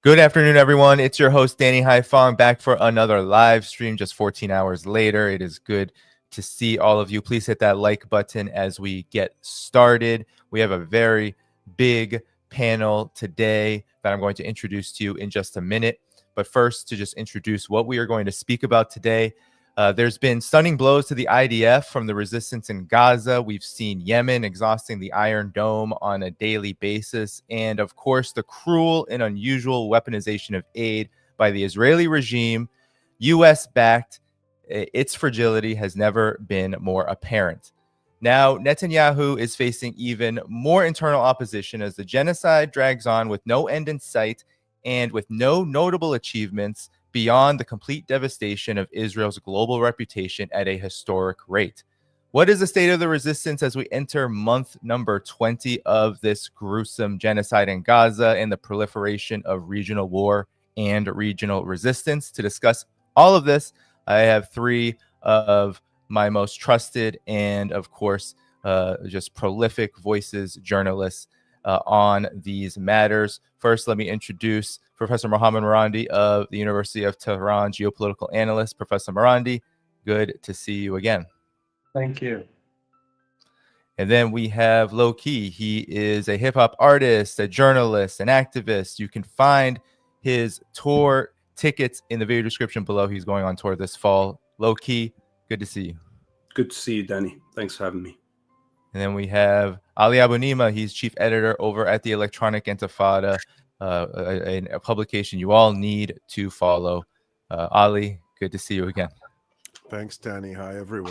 Good afternoon, everyone. It's your host, Danny Haifong, back for another live stream just 14 hours later. It is good to see all of you. Please hit that like button as we get started. We have a very big panel today that I'm going to introduce to you in just a minute. But first, to just introduce what we are going to speak about today. There's been stunning blows to the IDF from the resistance in Gaza. We've seen Yemen exhausting the Iron Dome on a daily basis. And of course, the cruel and unusual weaponization of aid by the Israeli regime, US-backed. Its fragility has never been more apparent. Now, Netanyahu is facing even more internal opposition as the genocide drags on with no end in sight and with no notable achievements beyond the complete devastation of Israel's global reputation at a historic rate. What is the state of the resistance as we enter month number 20 of this gruesome genocide in Gaza and the proliferation of regional war and regional resistance? To discuss all of this, I have three of my most trusted and, of course, just prolific voices, journalists on these matters. First, let me introduce Professor Mohammad Marandi of the University of Tehran, geopolitical analyst. Professor Marandi, good to see you again. Thank you. And then we have Lowkey. He is a hip-hop artist, a journalist, an activist. You can find his tour tickets in the video description below. He's going on tour this fall. Lowkey, good to see you. Good to see you, Danny. Thanks for having me. And then we have Ali Abunimah. He's chief editor over at the Electronic Intifada, a publication you all need to follow. Ali, good to see you again. Thanks, Danny. Hi, everyone.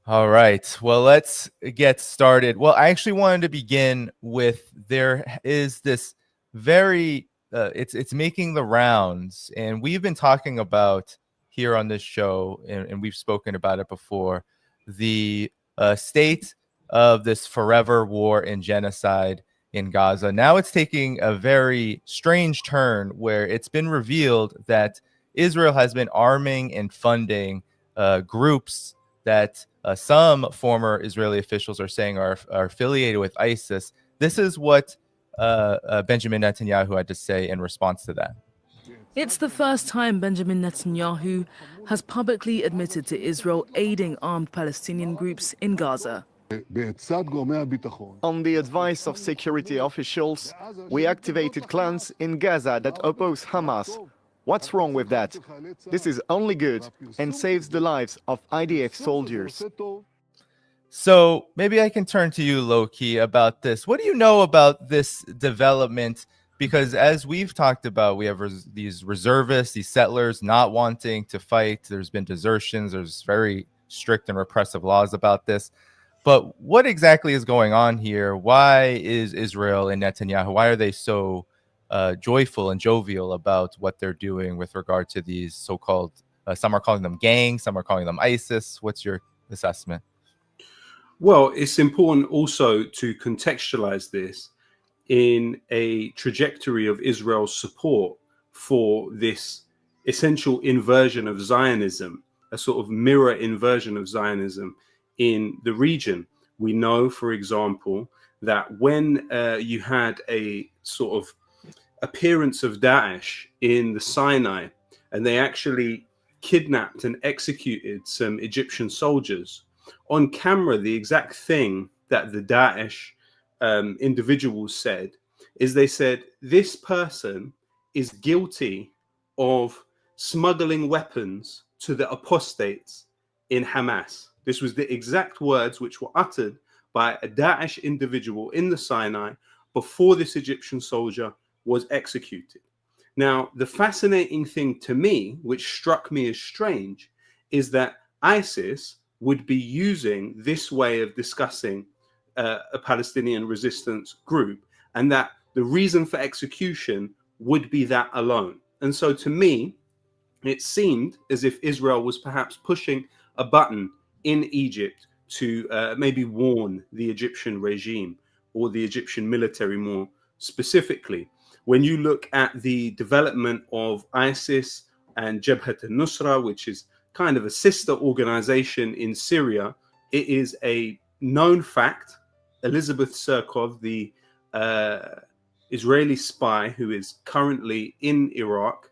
All right. Well, let's get started. Well, I actually wanted to begin with there is this very it's making the rounds, and we've been talking about here on this show, and we've spoken about it before, the state of this forever war and genocide in Gaza. Now it's taking a very strange turn where it's been revealed that Israel has been arming and funding groups that some former Israeli officials are saying are affiliated with ISIS. This is what Benjamin Netanyahu had to say in response to that. It's the first time Benjamin Netanyahu has publicly admitted to Israel aiding armed Palestinian groups in Gaza. On the advice of security officials, we activated clans in Gaza that oppose Hamas. What's wrong with that? This is only good and saves the lives of IDF soldiers. So maybe I can turn to you, Lowkey, about this. What do you know about this development? Because as we've talked about, we have these reservists, these settlers not wanting to fight. There's been desertions. There's very strict and repressive laws about this. But what exactly is going on here? Why is Israel and Netanyahu, why are they so joyful and jovial about what they're doing with regard to these so-called, some are calling them gangs, some are calling them ISIS. What's your assessment? Well, it's important also to contextualize this in a trajectory of Israel's support for this essential inversion of Zionism, a sort of mirror inversion of Zionism in the region. We know, for example, that when you had a sort of appearance of Daesh in the Sinai, and they actually kidnapped and executed some Egyptian soldiers, on camera, the exact thing that the Daesh individuals said is they said, this person is guilty of smuggling weapons to the apostates in Hamas. This was the exact words which were uttered by a Daesh individual in the Sinai before this Egyptian soldier was executed. Now, the fascinating thing to me, which struck me as strange, is that ISIS would be using this way of discussing a Palestinian resistance group, and that the reason for execution would be that alone. And so to me, it seemed as if Israel was perhaps pushing a button in Egypt to maybe warn the Egyptian regime or the Egyptian military more specifically. When you look at the development of ISIS and Jabhat al-Nusra, which is kind of a sister organization in Syria, it is a known fact. Elizabeth Surkov, the Israeli spy who is currently in Iraq,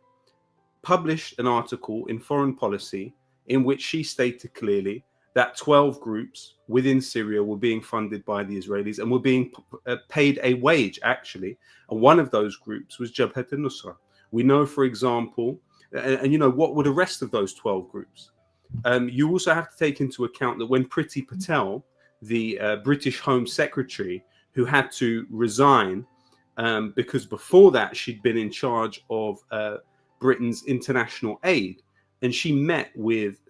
published an article in Foreign Policy in which she stated clearly that 12 groups within Syria were being funded by the Israelis and were being paid a wage, actually. And one of those groups was Jabhat al-Nusra. We know, for example, and you know, what were the rest of those 12 groups? You also have to take into account that when Priti Patel, the British Home Secretary, who had to resign because before that she'd been in charge of Britain's international aid, and she met with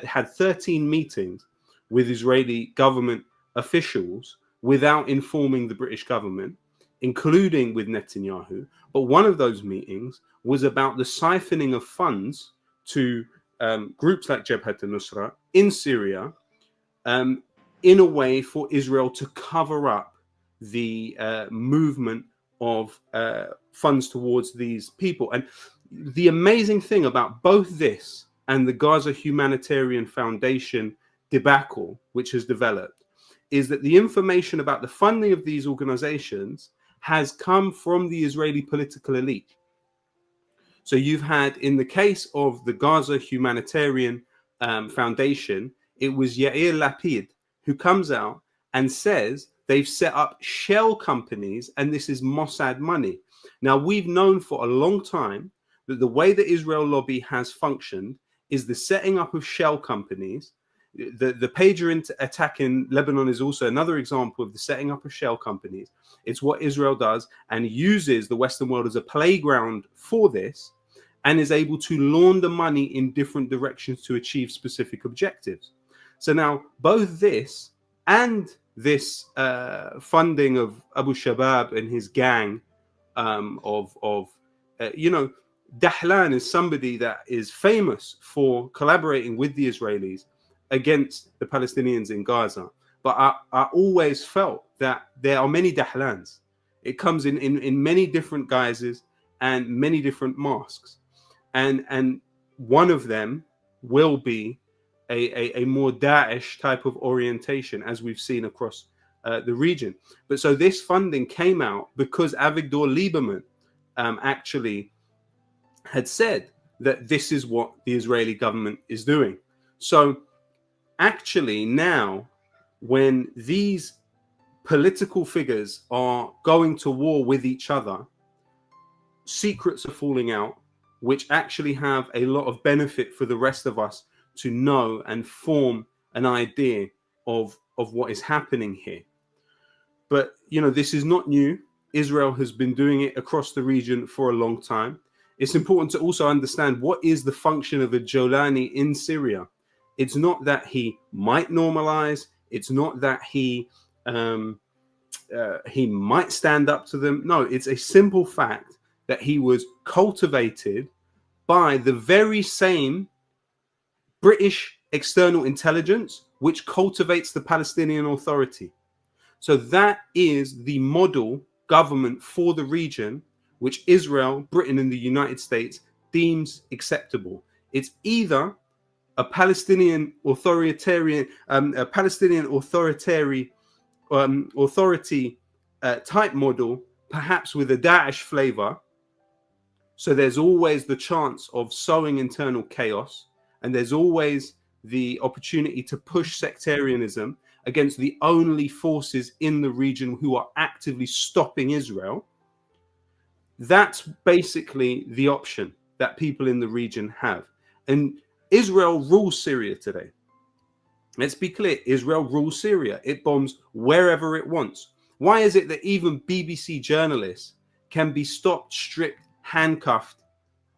had 13 meetings with Israeli government officials without informing the British government, including with Netanyahu. But one of those meetings was about the siphoning of funds to groups like Jabhat al-Nusra in Syria, in a way for Israel to cover up the movement of funds towards these people. And the amazing thing about both this and the Gaza Humanitarian Foundation debacle, which has developed, is that the information about the funding of these organizations has come from the Israeli political elite. So you've had, in the case of the Gaza Humanitarian Foundation, it was Yair Lapid who comes out and says they've set up shell companies and this is Mossad money. Now, we've known for a long time that the way the Israel lobby has functioned is the setting up of shell companies. The pager attack in Lebanon is also another example of the setting up of shell companies. It's what Israel does and uses the Western world as a playground for this, and is able to launder money in different directions to achieve specific objectives. So now both this and this funding of Abu Shabab and his gang you know, Dahlan is somebody that is famous for collaborating with the Israelis against the Palestinians in Gaza. But I always felt that there are many Dahlans. It comes in many different guises and many different masks. And one of them will be a more Daesh type of orientation, as we've seen across the region. But so this funding came out because Avigdor Lieberman actually had said that this is what the Israeli government is doing. So actually now, when these political figures are going to war with each other, secrets are falling out, which actually have a lot of benefit for the rest of us to know and form an idea of what is happening here. But, you know, this is not new. Israel has been doing it across the region for a long time. It's important to also understand what is the function of a Jolani in Syria. It's not that he might normalize. It's not that he might stand up to them. No, it's a simple fact that he was cultivated by the very same British external intelligence which cultivates the Palestinian Authority. So that is the model government for the region which Israel, Britain, and the United States deems acceptable. It's either a Palestinian authoritarian, authority type model, perhaps with a Daesh flavor. So there's always the chance of sowing internal chaos, and there's always the opportunity to push sectarianism against the only forces in the region who are actively stopping Israel. That's basically the option that people in the region have. And Israel rules Syria today. Let's be clear, Israel rules Syria. It bombs wherever it wants. Why is it that even BBC journalists can be stopped, stripped, handcuffed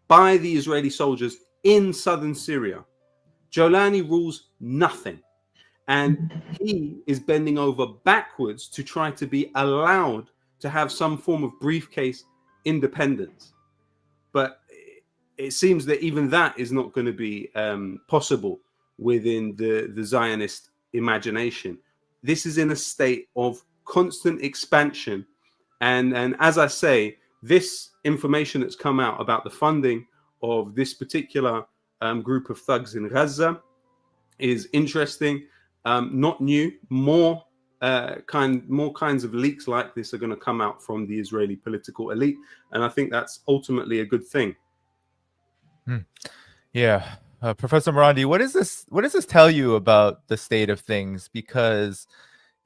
by the Israeli soldiers in southern Syria? Jolani rules nothing. And he is bending over backwards to try to be allowed to have some form of briefcase independence. But it seems that even that is not going to be possible within the Zionist imagination. This is in a state of constant expansion. And as I say, this information that's come out about the funding of this particular group of thugs in Gaza is interesting, not new, more more kinds of leaks like this are going to come out from the Israeli political elite, and I think that's ultimately a good thing. Yeah. Professor Marandi, what does this tell you about the state of things? Because,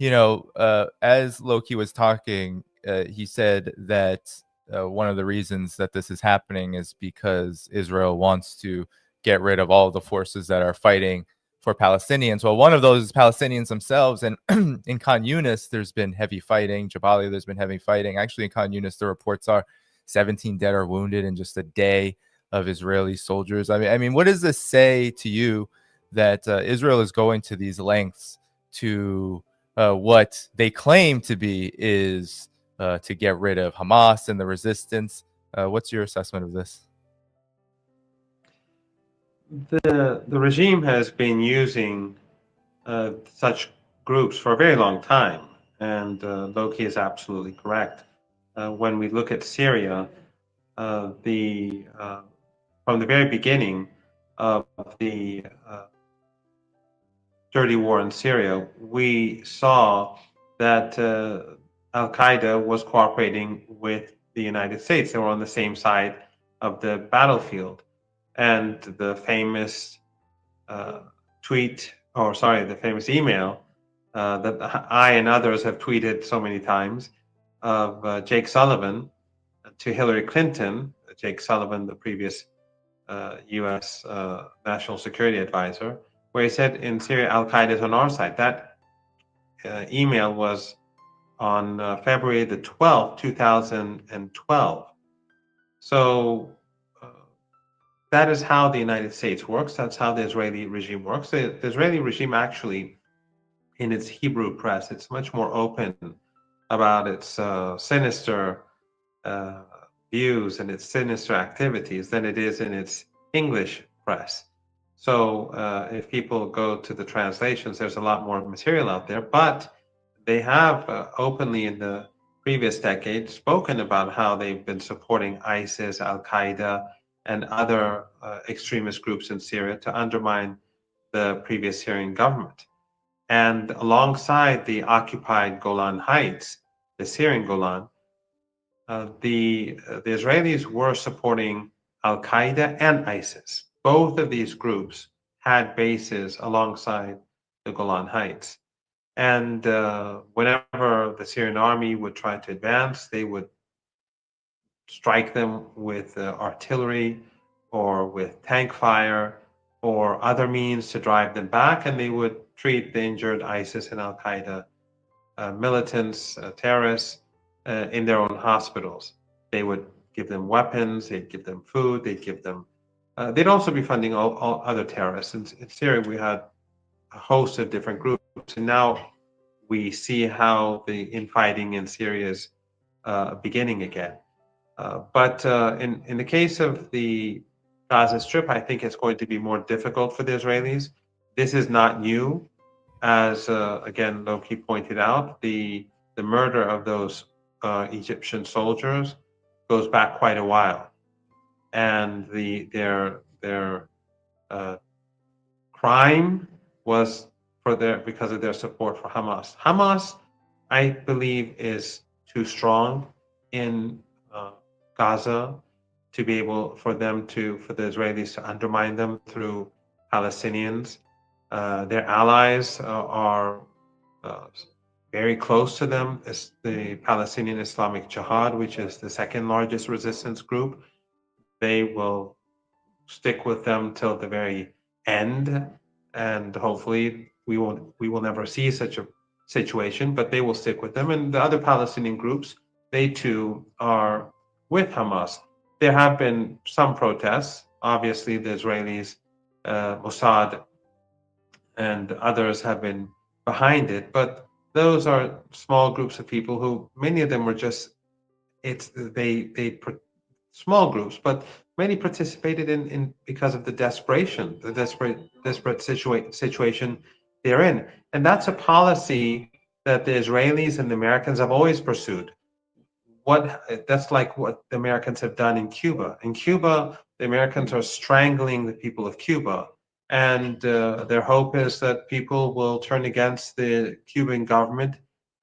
as Lowkey was talking, he said that one of the reasons that this is happening is because Israel wants to get rid of all the forces that are fighting for Palestinians. Well, one of those is Palestinians themselves. And in Khan Yunis, there's been heavy fighting. Jabalia, there's been heavy fighting. Actually, in Khan Yunis, the reports are 17 dead or wounded in just a day of Israeli soldiers. I mean, what does this say to you that Israel is going to these lengths to what they claim to be is to get rid of Hamas and the resistance? What's your assessment of this? The regime has been using such groups for a very long time, and Lowkey is absolutely correct. When we look at Syria, from the very beginning of the dirty war in Syria, we saw that Al-Qaeda was cooperating with the United States. They were on the same side of the battlefield. And the famous the famous email that I and others have tweeted so many times of Jake Sullivan to Hillary Clinton, Jake Sullivan, the previous U.S. National Security Advisor, where he said in Syria, Al-Qaeda is on our side. That email was on February the 12th, 2012. So that is how the United States works. That's how the Israeli regime works. The Israeli regime actually, in its Hebrew press, it's much more open about its sinister views and its sinister activities than it is in its English press. So if people go to the translations, there's a lot more material out there, but they have openly in the previous decade spoken about how they've been supporting ISIS, Al-Qaeda, and other extremist groups in Syria to undermine the previous Syrian government. And alongside the occupied Golan Heights, the Syrian Golan, the Israelis were supporting Al-Qaeda and ISIS. Both of these groups had bases alongside the Golan Heights. And whenever the Syrian army would try to advance, they would strike them with artillery or with tank fire or other means to drive them back, and they would treat the injured ISIS and Al-Qaeda militants, terrorists, in their own hospitals. They would give them weapons, they'd give them food, they'd give them... they'd also be funding all other terrorists. In Syria, we had a host of different groups, and now we see how the infighting in Syria is beginning again. But in the case of the Gaza Strip, I think it's going to be more difficult for the Israelis. This is not new. As, again, Lowkey pointed out, the murder of those Egyptian soldiers goes back quite a while. And their crime was because of their support for Hamas. Hamas, I believe, is too strong in Gaza to be able for the Israelis to undermine them through Palestinians. Their allies are very close to them. It's the Palestinian Islamic Jihad, which is the second largest resistance group. They will stick with them till the very end, and hopefully we will never see such a situation, but they will stick with them. And the other Palestinian groups, they too are with Hamas. There have been some protests. Obviously, the Israelis, Mossad, and others have been behind it, but those are small groups of people who, many of them were just, small groups, but many participated in because of the desperation, the desperate situation they're in. And that's a policy that the Israelis and the Americans have always pursued. That's like what the Americans have done in Cuba. In Cuba, the Americans are strangling the people of Cuba, and their hope is that people will turn against the Cuban government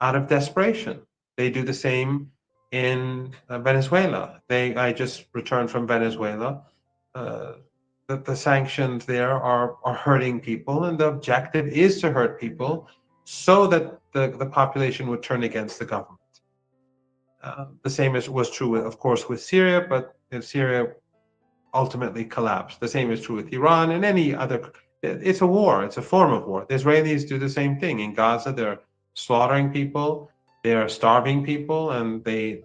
out of desperation. They do the same in Venezuela. I just returned from Venezuela. The sanctions there are hurting people, and the objective is to hurt people so that the population would turn against the government. The same was true, of course, with Syria, but Syria ultimately collapsed. The same is true with Iran and any other. It's a war. It's a form of war. The Israelis do the same thing. In Gaza, they're slaughtering people. They are starving people, and they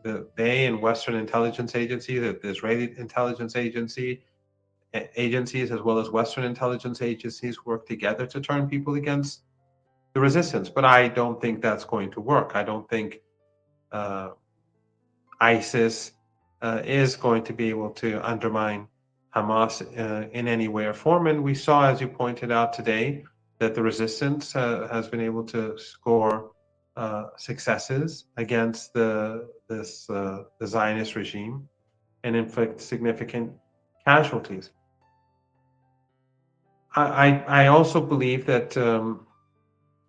and Western intelligence agencies, the Israeli intelligence agencies, as well as Western intelligence agencies, work together to turn people against the resistance. But I don't think that's going to work. I don't think ISIS is going to be able to undermine Hamas in any way or form. And we saw, as you pointed out today, that the resistance has been able to score successes against the Zionist regime and inflict significant casualties. I also believe that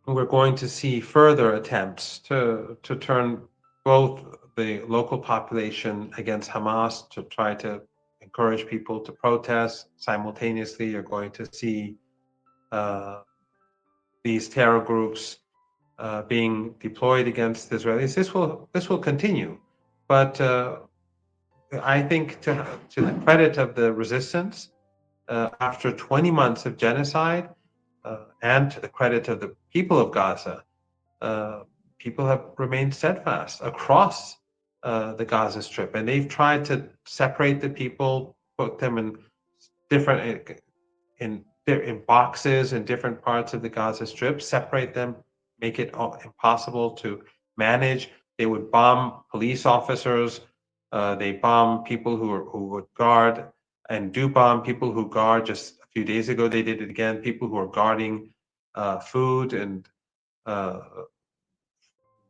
we're going to see further attempts to turn both the local population against Hamas, to try to encourage people to protest. Simultaneously, you're going to see these terror groups being deployed against the Israelis. This will continue, but I think to the credit of the resistance, after 20 months of genocide, and to the credit of the people of Gaza, people have remained steadfast across the Gaza Strip, and they've tried to separate the people, put them in different in boxes in different parts of the Gaza Strip, separate them, make it impossible to manage. They would bomb police officers. They bomb people who would guard, and do bomb people who guard. Just a few days ago, they did it again. People who are guarding food and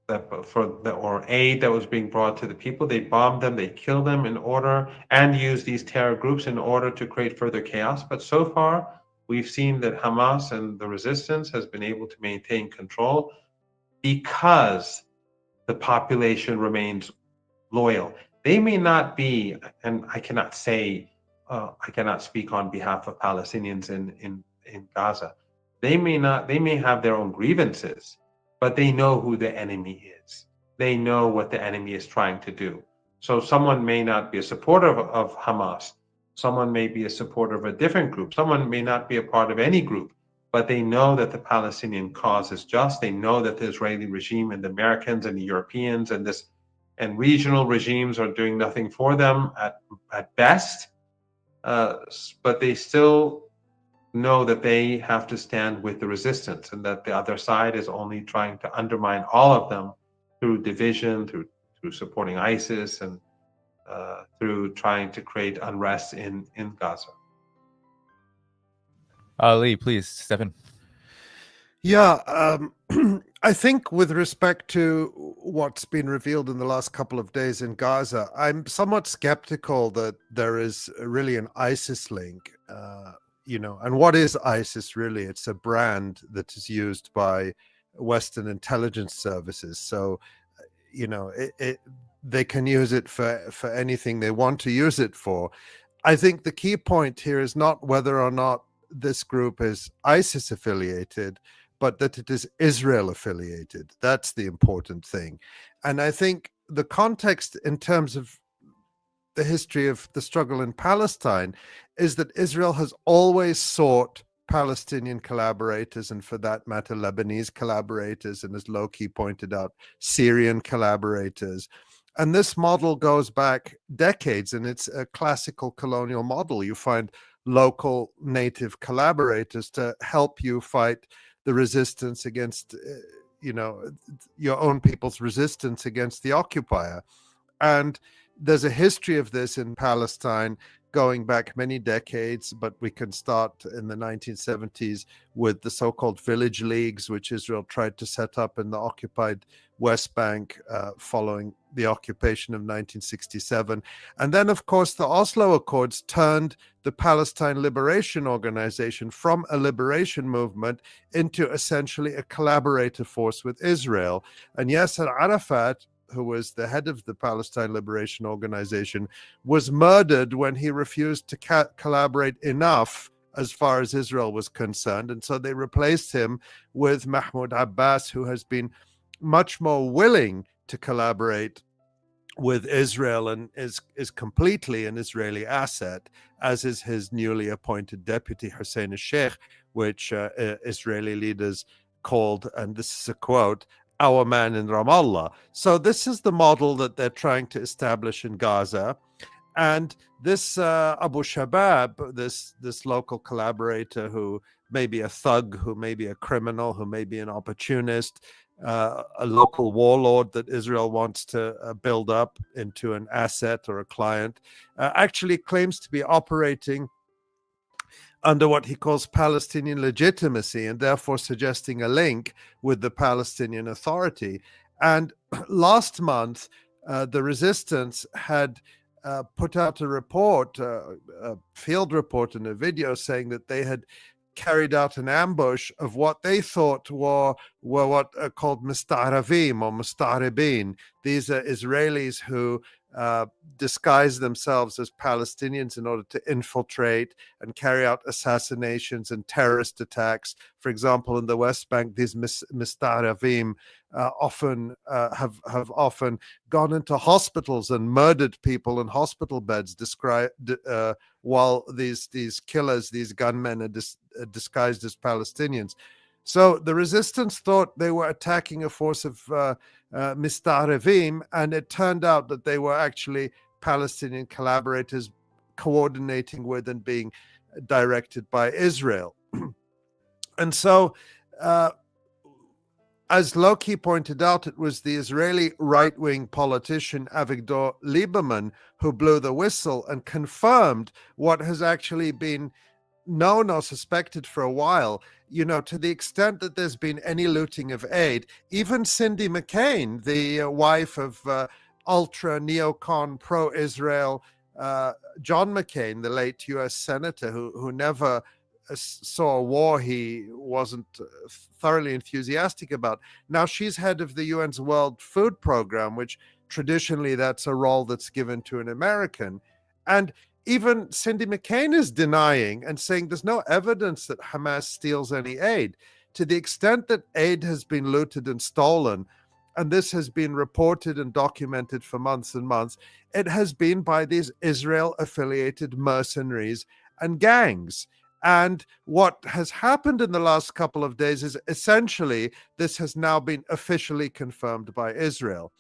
or aid that was being brought to the people. They bombed them, they killed them in order, and use these terror groups in order to create further chaos. But so far, we've seen that Hamas and the resistance has been able to maintain control because the population remains loyal. They may not be, and I cannot say, I cannot speak on behalf of Palestinians in Gaza. They may have their own grievances, but they know who the enemy is. They know what the enemy is trying to do. So someone may not be a supporter of Hamas. Someone may be a supporter of a different group. Someone may not be a part of any group, but they know that the Palestinian cause is just. They know that the Israeli regime and the Americans and the Europeans and regional regimes are doing nothing for them at best. But they still know that they have to stand with the resistance, and that the other side is only trying to undermine all of them through division, through supporting ISIS, and through trying to create unrest in Gaza. Ali, please step in. Yeah, I think with respect to what's been revealed in the last couple of days in Gaza, I'm somewhat skeptical that there is really an ISIS link. And what is ISIS really? It's a brand that is used by Western intelligence services. So, they can use it for anything they want to use it for. I think the key point here is not whether or not this group is ISIS affiliated, but that it is Israel affiliated. That's the important thing. And I think the context in terms of the history of the struggle in Palestine is that Israel has always sought Palestinian collaborators, and for that matter, Lebanese collaborators, and as Lowkey pointed out, Syrian collaborators. And this model goes back decades, and it's a classical colonial model. You find local native collaborators to help you fight the resistance against, your own people's resistance against the occupier. And there's a history of this in Palestine going back many decades, but we can start in the 1970s with the so-called village leagues, which Israel tried to set up in the occupied West Bank following the occupation of 1967. And then, of course, the Oslo Accords turned the Palestine Liberation Organization from a liberation movement into essentially a collaborative force with Israel. And Yasser Arafat, who was the head of the Palestine Liberation Organization, was murdered when he refused to collaborate enough as far as Israel was concerned. And so they replaced him with Mahmoud Abbas, who has been much more willing to collaborate with Israel and is completely an Israeli asset, as is his newly appointed deputy, Hussein al-Sheikh, which Israeli leaders called, and this is a quote, "our man in Ramallah." So this is the model that they're trying to establish in Gaza. And this Abu Shabab, this local collaborator who may be a thug, who may be a criminal, who may be an opportunist, a local warlord that Israel wants to build up into an asset or a client, actually claims to be operating under what he calls Palestinian legitimacy, and therefore suggesting a link with the Palestinian Authority. And last month, the resistance had put out a report, a field report and a video saying that they had carried out an ambush of what they thought were what are called Musta'ravim or Musta'ribin. These are Israelis who disguise themselves as Palestinians in order to infiltrate and carry out assassinations and terrorist attacks. For example, in the West Bank, these Musta'ravim often have often gone into hospitals and murdered people in hospital beds, while these killers, these gunmen, are disguised as Palestinians. So the resistance thought they were attacking a force of Musta'rivim, and it turned out that they were actually Palestinian collaborators coordinating with and being directed by Israel. And so, as Lowkey pointed out, it was the Israeli right-wing politician Avigdor Lieberman who blew the whistle and confirmed what has actually been known or suspected for a while. You know, to the extent that there's been any looting of aid, even Cindy McCain, the wife of ultra neocon pro-Israel John McCain, the late U.S. senator who never saw a war he wasn't thoroughly enthusiastic about. Now she's head of the UN's World Food Program, which traditionally that's a role that's given to an American. And even Cindy McCain is denying and saying there's no evidence that Hamas steals any aid. To the extent that aid has been looted and stolen, and this has been reported and documented for months and months, it has been by these Israel-affiliated mercenaries and gangs. And what has happened in the last couple of days is essentially this has now been officially confirmed by Israel.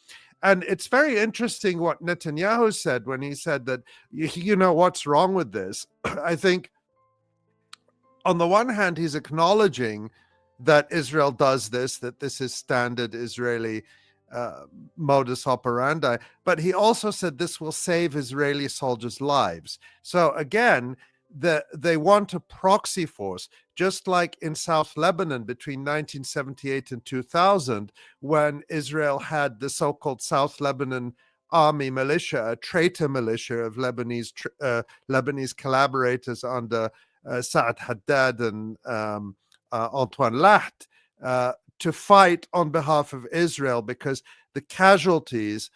And it's very interesting what Netanyahu said when he said that, you know, what's wrong with this? I think on the one hand, he's acknowledging that Israel does this, that this is standard Israeli modus operandi, but he also said this will save Israeli soldiers' lives. So again, they want a proxy force, just like in South Lebanon between 1978 and 2000, when Israel had the so-called South Lebanon Army militia, a traitor militia of Lebanese collaborators under Saad Haddad and Antoine Laht, to fight on behalf of Israel, because the casualties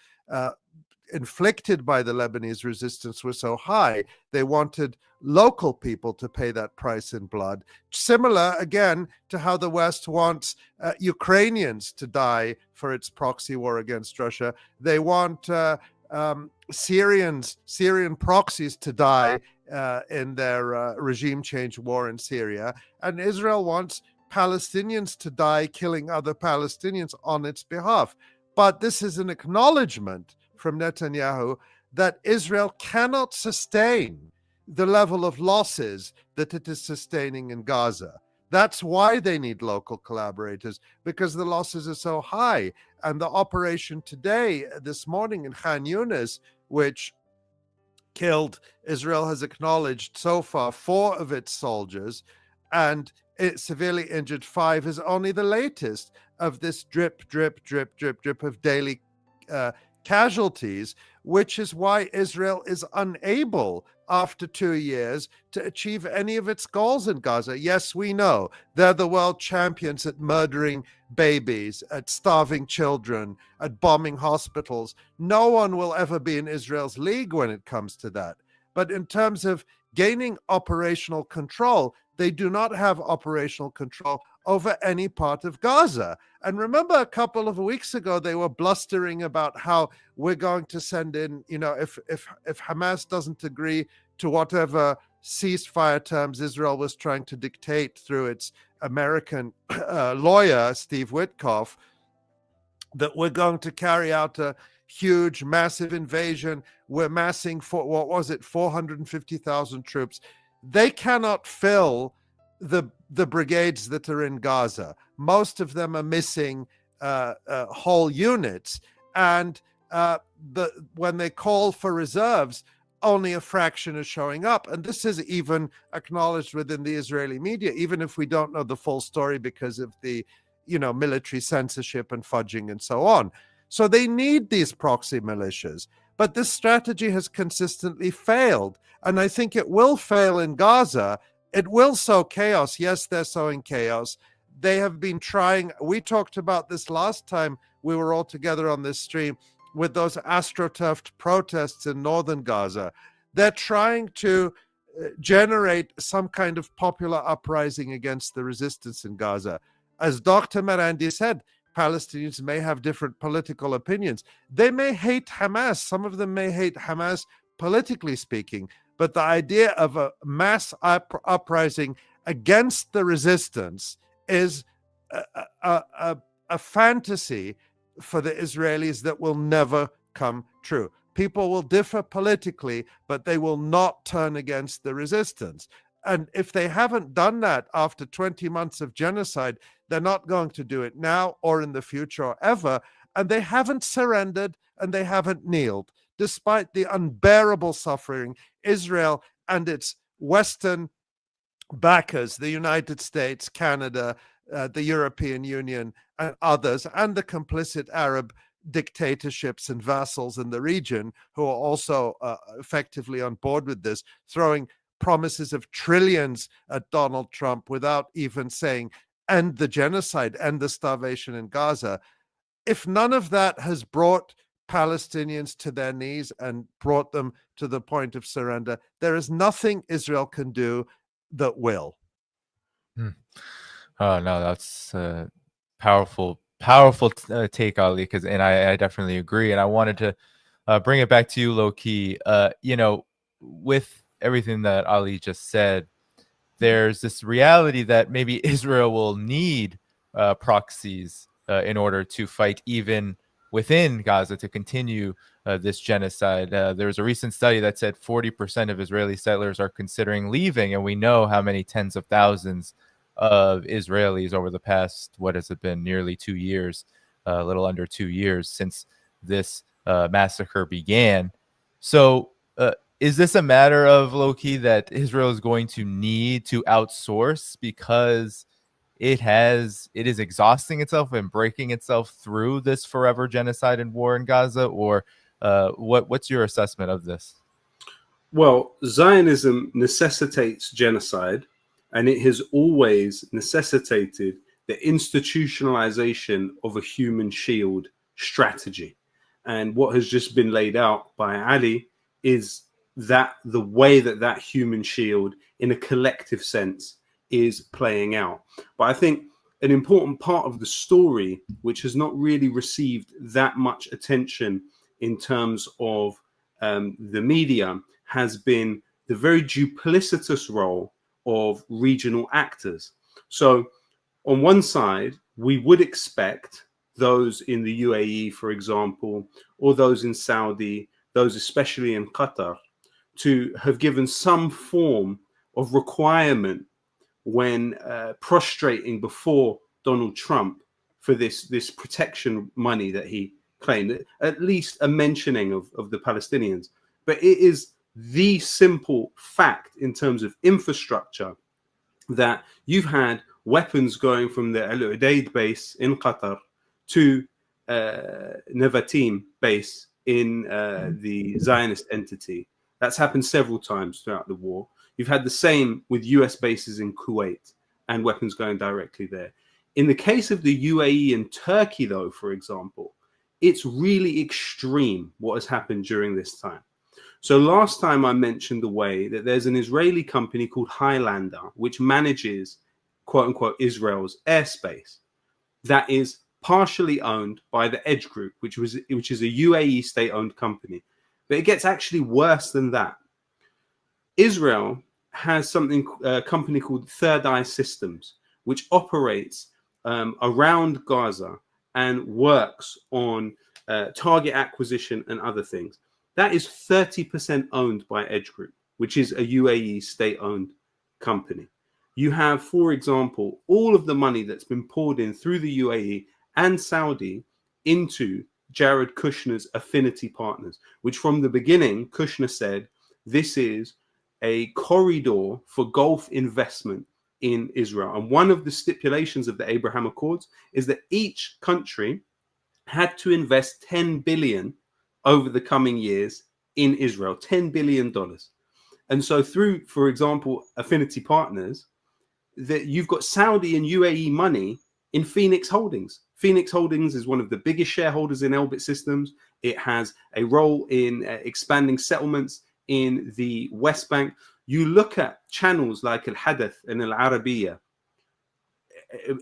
inflicted by the Lebanese resistance were so high. They wanted local people to pay that price in blood. Similar, again, to how the West wants Ukrainians to die for its proxy war against Russia. They want Syrian proxies to die in their regime change war in Syria. And Israel wants Palestinians to die killing other Palestinians on its behalf. But this is an acknowledgement from Netanyahu that Israel cannot sustain the level of losses that it is sustaining in Gaza. That's why they need local collaborators, because the losses are so high. And the operation today, this morning in Khan Yunis, which killed. Israel has acknowledged so far 4 of its soldiers, and it severely injured 5 is only the latest of this drip, drip, drip, drip, drip of daily casualties, which is why Israel is unable, after 2 years, to achieve any of its goals in Gaza. Yes, we know they're the world champions at murdering babies, at starving children, at bombing hospitals. No one will ever be in Israel's league when it comes to that. But in terms of gaining operational control, they do not have operational control over any part of Gaza. And remember, a couple of weeks ago, they were blustering about how we're going to send in, if Hamas doesn't agree to whatever ceasefire terms Israel was trying to dictate through its American lawyer, Steve Witkoff, that we're going to carry out a huge, massive invasion. We're massing for, 450,000 troops. They cannot fill the brigades that are in Gaza. Most of them are missing whole units. And when they call for reserves, only a fraction is showing up. And this is even acknowledged within the Israeli media, even if we don't know the full story because of the military censorship and fudging and so on. So they need these proxy militias. But this strategy has consistently failed. And I think it will fail in Gaza. It will sow chaos. Yes, they're sowing chaos. They have been trying. We talked about this last time we were all together on this stream with those astroturfed protests in northern Gaza. They're trying to generate some kind of popular uprising against the resistance in Gaza. As Dr. Marandi said, Palestinians may have different political opinions. They may hate Hamas. Some of them may hate Hamas politically speaking. But the idea of a mass uprising against the resistance is a fantasy for the Israelis that will never come true. People will differ politically, but they will not turn against the resistance. And if they haven't done that after 20 months of genocide, they're not going to do it now or in the future or ever. And they haven't surrendered and they haven't kneeled, despite the unbearable suffering Israel and its Western backers, the United States, Canada, the European Union, and others, and the complicit Arab dictatorships and vassals in the region who are also effectively on board with this, throwing promises of trillions at Donald Trump without even saying, end the genocide, end the starvation in Gaza. If none of that has brought Palestinians to their knees and brought them to the point of surrender, there is nothing Israel can do that will. Oh no, that's powerful take, Ali. And I definitely agree. And I wanted to bring it back to you, Lowkey. With everything that Ali just said, there's this reality that maybe Israel will need proxies in order to fight even within Gaza to continue this genocide. There was a recent study that said 40% of Israeli settlers are considering leaving, and we know how many tens of thousands of Israelis over the past, what has it been, nearly 2 years, a little under 2 years since this massacre began. So is this a matter of, Lowkey, that Israel is going to need to outsource because it is exhausting itself and breaking itself through this forever genocide and war in Gaza? Or what's your assessment of this? Well, Zionism necessitates genocide, and it has always necessitated the institutionalization of a human shield strategy. And what has just been laid out by Ali is that the way that human shield in a collective sense is playing out. But I think an important part of the story, which has not really received that much attention in terms of the media, has been the very duplicitous role of regional actors. So on one side, we would expect those in the UAE, for example, or those in Saudi, those especially in Qatar, to have given some form of requirement when prostrating before Donald Trump for this protection money that he claimed, at least a mentioning of the Palestinians. But it is the simple fact in terms of infrastructure that you've had weapons going from the Al Udeid base in Qatar to Nevatim base in the Zionist entity. That's happened several times throughout the war. You've had the same with US bases in Kuwait and weapons going directly there. In the case of the UAE and Turkey, though, for example, it's really extreme what has happened during this time. So last time I mentioned the way that there's an Israeli company called Highlander, which manages, quote unquote, Israel's airspace, that is partially owned by the Edge Group, which is a UAE state-owned company. But it gets actually worse than that. Israel has a company called Third Eye Systems, which operates around Gaza and works on target acquisition and other things. That is 30% owned by Edge Group, which is a UAE state-owned company. You have, for example, all of the money that's been poured in through the UAE and Saudi into Jared Kushner's affinity partners, which from the beginning, Kushner said, this is a corridor for Gulf investment in Israel. And one of the stipulations of the Abraham Accords is that each country had to invest $10 billion over the coming years in Israel, $10 billion. And so through, for example, affinity partners, that you've got Saudi and UAE money in Phoenix Holdings. Phoenix Holdings is one of the biggest shareholders in Elbit Systems. It has a role in expanding settlements in the West Bank. You look at channels like Al Hadath and Al Arabiya.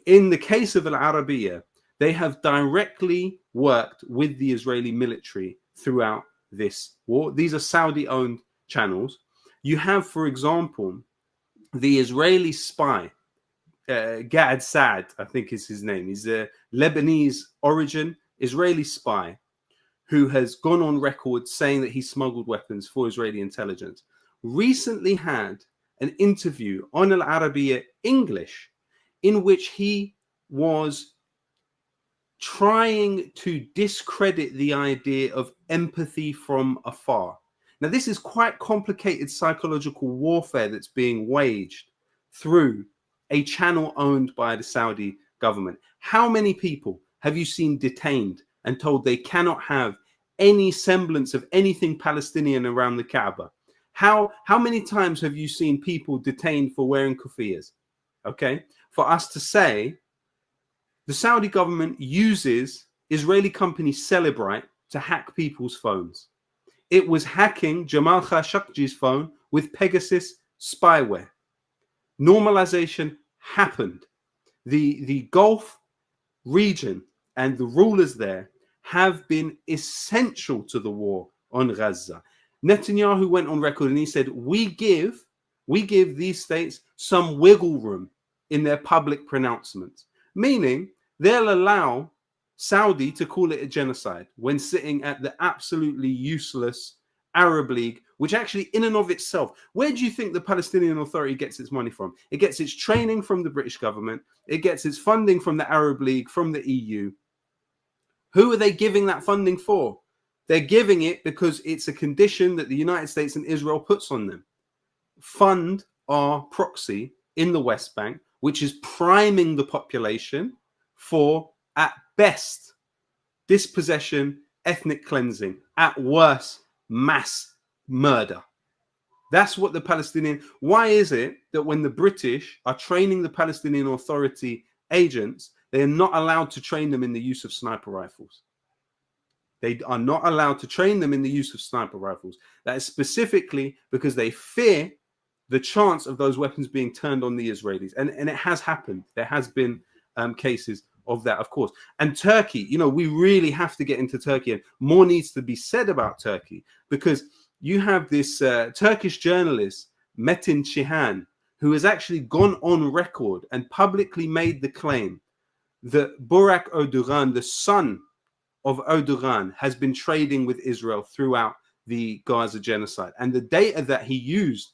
In the case of Al Arabiya, they have directly worked with the Israeli military throughout this war. These are Saudi-owned channels. You have, for example, the Israeli spy, Gad Saad, I think is his name. He's a Lebanese origin, Israeli spy, who has gone on record saying that he smuggled weapons for Israeli intelligence. Recently had an interview on Al Arabiya English in which he was trying to discredit the idea of empathy from afar. Now, this is quite complicated psychological warfare that's being waged through a channel owned by the Saudi government. How many people have you seen detained and told they cannot have any semblance of anything Palestinian around the Kaaba? How many times have you seen people detained for wearing kuffiyas? Okay, for us to say the Saudi government uses Israeli company Celebrite to hack people's phones. It was hacking Jamal Khashoggi's phone with Pegasus spyware. Normalization happened. The Gulf region and the rulers there have been essential to the war on Gaza. Netanyahu went on record and he said, we give these states some wiggle room in their public pronouncements, meaning they'll allow Saudi to call it a genocide when sitting at the absolutely useless Arab League, which actually in and of itself, where do you think the Palestinian Authority gets its money from? It gets its training from the British government. It gets its funding from the Arab League, from the EU. Who are they giving that funding for? They're giving it because it's a condition that the United States and Israel puts on them. Fund our proxy in the West Bank, which is priming the population for, at best, dispossession, ethnic cleansing, at worst, mass murder. That's what the Palestinian... Why is it that when the British are training the Palestinian Authority agents, they are not allowed to train them in the use of sniper rifles? They are not allowed to train them in the use of sniper rifles. That is specifically because they fear the chance of those weapons being turned on the Israelis. And it has happened. There has been cases of that, of course. And Turkey, you know, we really have to get into Turkey, and more needs to be said about Turkey, because you have this Turkish journalist, Metin Cihan, who has actually gone on record and publicly made the claim that Burak Erdogan, the son of Erdogan, has been trading with Israel throughout the Gaza genocide. And the data that he used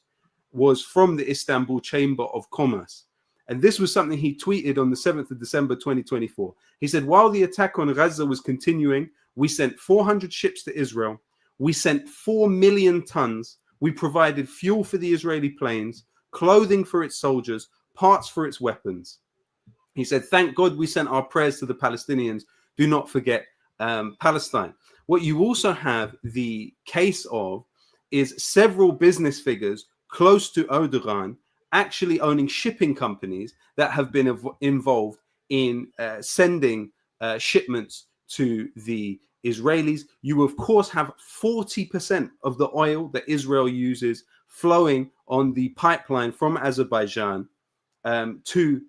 was from the Istanbul Chamber of Commerce. And this was something he tweeted on the 7th of December, 2024. He said, while the attack on Gaza was continuing, we sent 400 ships to Israel. We sent 4 million tons We provided fuel for the Israeli planes, clothing for its soldiers, parts for its weapons. He said, thank God we sent our prayers to the Palestinians. Do not forget Palestine. What you also have the case of is several business figures close to Erdogan actually owning shipping companies that have been involved in sending shipments to the Israelis. You, of course, have 40% of the oil that Israel uses flowing on the pipeline from Azerbaijan to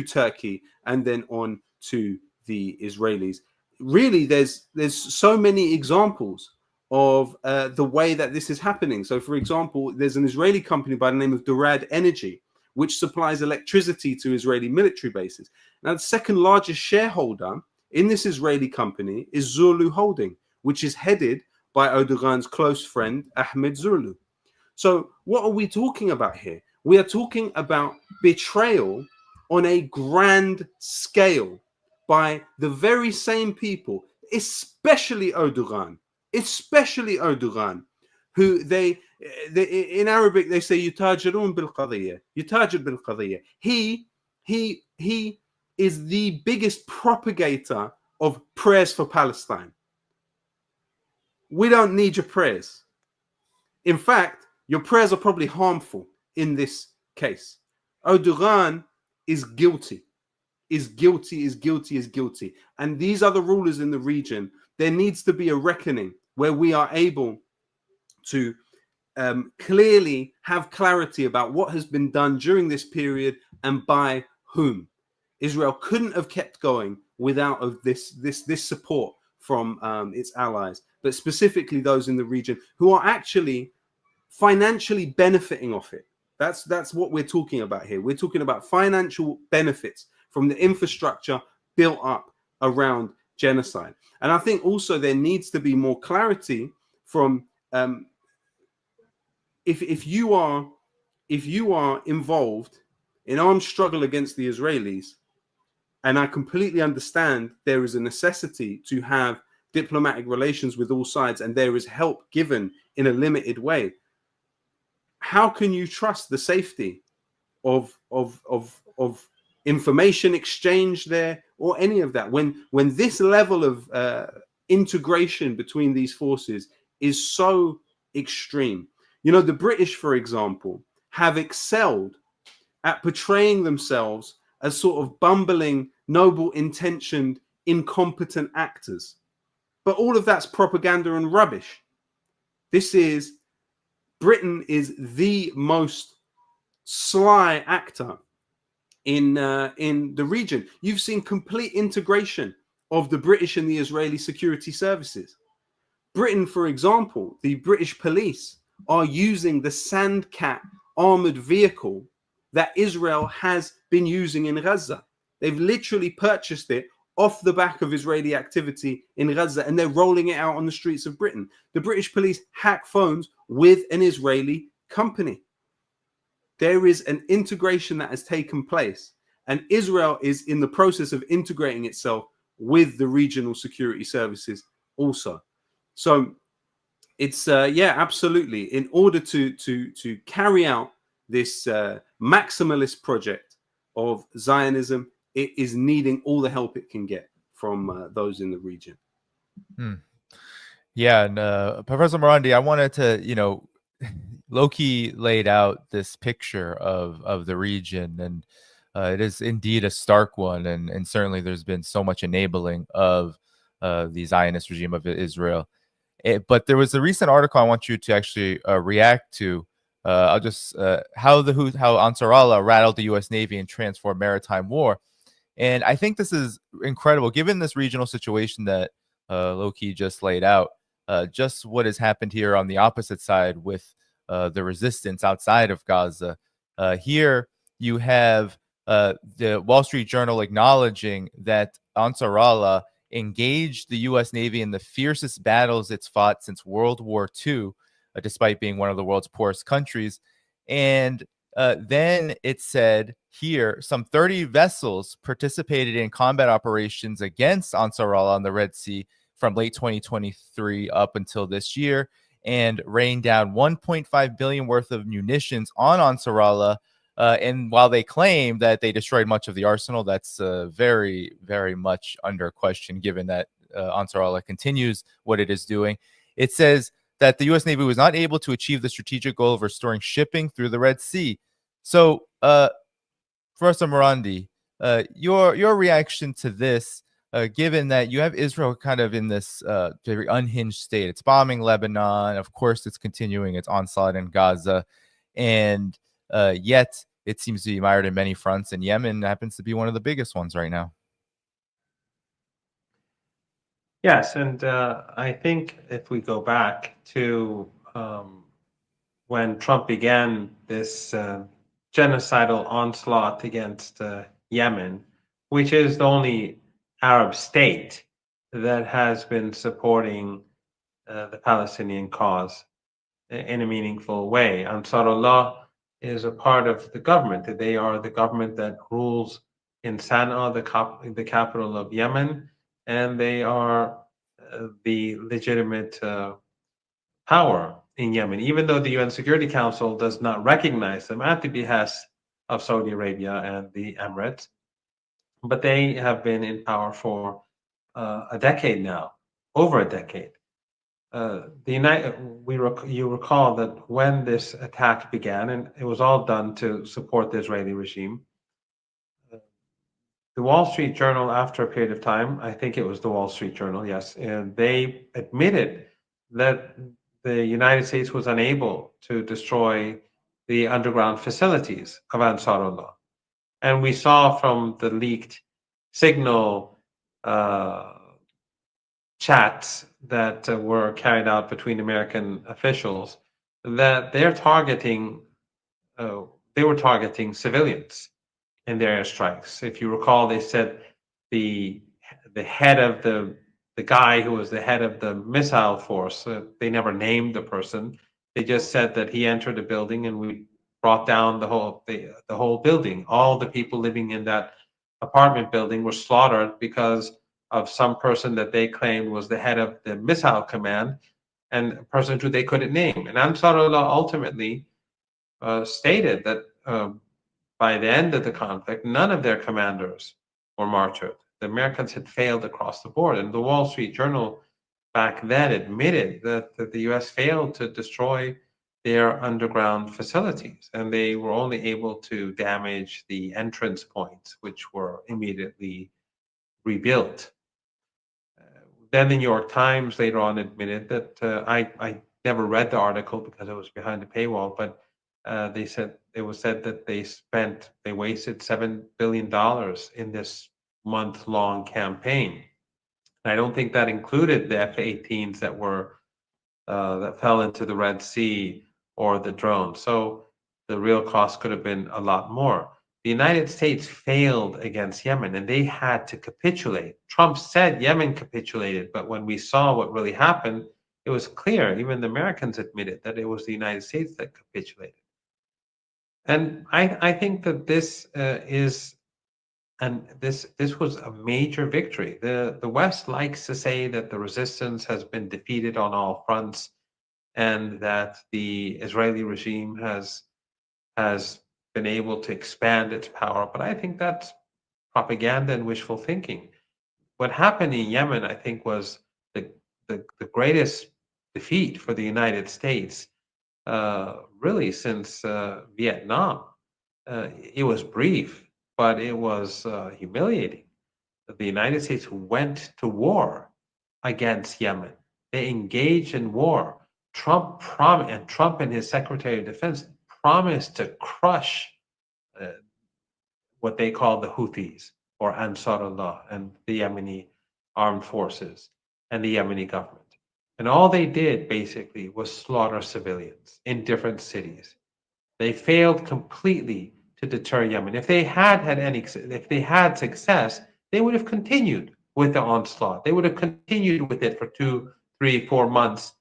Turkey and then on to the Israelis. Really, there's so many examples of the way that this is happening. So, for example, there's an Israeli company by the name of Dorad Energy, which supplies electricity to Israeli military bases. Now, the second largest shareholder in this Israeli company is Zulu Holding, which is headed by Erdogan's close friend, Ahmed Zulu. So what are we talking about here? We are talking about betrayal on a grand scale by the very same people, especially Erdogan, who they in Arabic they say yutajirun bil qadiyya, yutajir bil qadiyya. He is the biggest propagator of prayers for Palestine. We don't need your prayers. In fact, your prayers are probably harmful in this case. Erdogan is guilty, is guilty. And these other rulers in the region, there needs to be a reckoning where we are able to clearly have clarity about what has been done during this period and by whom. Israel couldn't have kept going without this support from its allies, but specifically those in the region who are actually financially benefiting off it. That's what we're talking about here. We're talking about financial benefits from the infrastructure built up around genocide. And I think also there needs to be more clarity from if you are involved in armed struggle against the Israelis, and I completely understand there is a necessity to have diplomatic relations with all sides, and there is help given in a limited way. How can you trust the safety of information exchange there or any of that when this level of integration between these forces is so extreme? You know, the British, for example, have excelled at portraying themselves as sort of bumbling, noble-intentioned, incompetent actors. But all of that's propaganda and rubbish. Britain is the most sly actor in the region. You've seen complete integration of the British and the Israeli security services. Britain, for example, the British police are using the Sandcat armored vehicle that Israel has been using in Gaza. They've literally purchased it off the back of Israeli activity in Gaza, and they're rolling it out on the streets of Britain. The British police hack phones with an Israeli company. There is an integration that has taken place, and Israel is in the process of integrating itself with the regional security services also. So it's absolutely. In order to carry out this maximalist project of Zionism, it is needing all the help it can get from those in the region. Yeah, and Professor Marandi, I wanted to, Lowkey laid out this picture of the region, and it is indeed a stark one, and certainly there's been so much enabling of the Zionist regime of Israel. But there was a recent article I want you to actually react to. I'll just how Ansar Allah rattled the U.S. Navy and transformed maritime war. And I think this is incredible, given this regional situation that Lowkey just laid out, just what has happened here on the opposite side with the resistance outside of Gaza. Here you have the Wall Street Journal acknowledging that Ansar Allah engaged the U.S. Navy in the fiercest battles it's fought since World War II, despite being one of the world's poorest countries. And then it said here, some 30 vessels participated in combat operations against Ansar Allah on the Red Sea from late 2023 up until this year. and rained down 1.5 billion worth of munitions on Ansarallah. And while they claim that they destroyed much of the arsenal, that's very, very much under question, given that Ansarallah continues what it is doing. It says that the U.S. Navy was not able to achieve the strategic goal of restoring shipping through the Red Sea. So, Professor Marandi, your reaction to this, given that you have Israel kind of in this very unhinged state. It's bombing Lebanon. Of course, it's continuing its onslaught in Gaza. And yet it seems to be mired in many fronts. And Yemen happens to be one of the biggest ones right now. Yes, and I think if we go back to when Trump began this genocidal onslaught against Yemen, which is the only Arab state that has been supporting the Palestinian cause in a meaningful way. Ansarullah is a part of the government. They are the government that rules in Sana'a, the capital of Yemen, and they are the legitimate power in Yemen, even though the UN Security Council does not recognize them at the behest of Saudi Arabia and the Emirates. But they have been in power for a decade now, over a decade. You recall that when this attack began, and it was all done to support the Israeli regime, the Wall Street Journal, after a period of time, I think it was the Wall Street Journal, yes, and they admitted that the United States was unable to destroy the underground facilities of Ansarullah. And we saw from the leaked signal chats that were carried out between American officials that they were targeting civilians in their airstrikes. If you recall, they said the head of the guy who was the head of the missile force, they never named the person. They just said that he entered a building and we brought down the whole building. All the people living in that apartment building were slaughtered because of some person that they claimed was the head of the missile command, and a person who they couldn't name. And Ansarullah ultimately stated that by the end of the conflict, none of their commanders were martyred. The Americans had failed across the board. And the Wall Street Journal back then admitted that the US failed to destroy their underground facilities, and they were only able to damage the entrance points, which were immediately rebuilt. Then the New York Times later on admitted that I never read the article because it was behind the paywall, but it was said that they wasted $7 billion in this month-long campaign. And I don't think that included the F-18s that fell into the Red Sea or the drones. So the real cost could have been a lot more. The United States failed against Yemen and they had to capitulate. Trump said Yemen capitulated, but when we saw what really happened, it was clear, even the Americans admitted that it was the United States that capitulated. And I think that this was a major victory. The West likes to say that the resistance has been defeated on all fronts and that the Israeli regime has been able to expand its power, but I think that's propaganda and wishful thinking. What happened in Yemen, I think, was the greatest defeat for the United States, really since Vietnam. It was brief, but it was humiliating. The United States went to war against Yemen. They engaged in war. Trump and his Secretary of Defense promised to crush what they call the Houthis or Ansarullah and the Yemeni armed forces and the Yemeni government. And all they did basically was slaughter civilians in different cities. They failed completely to deter Yemen. If they had success, they would have continued with the onslaught. They would have continued with it for 2, 3, 4 months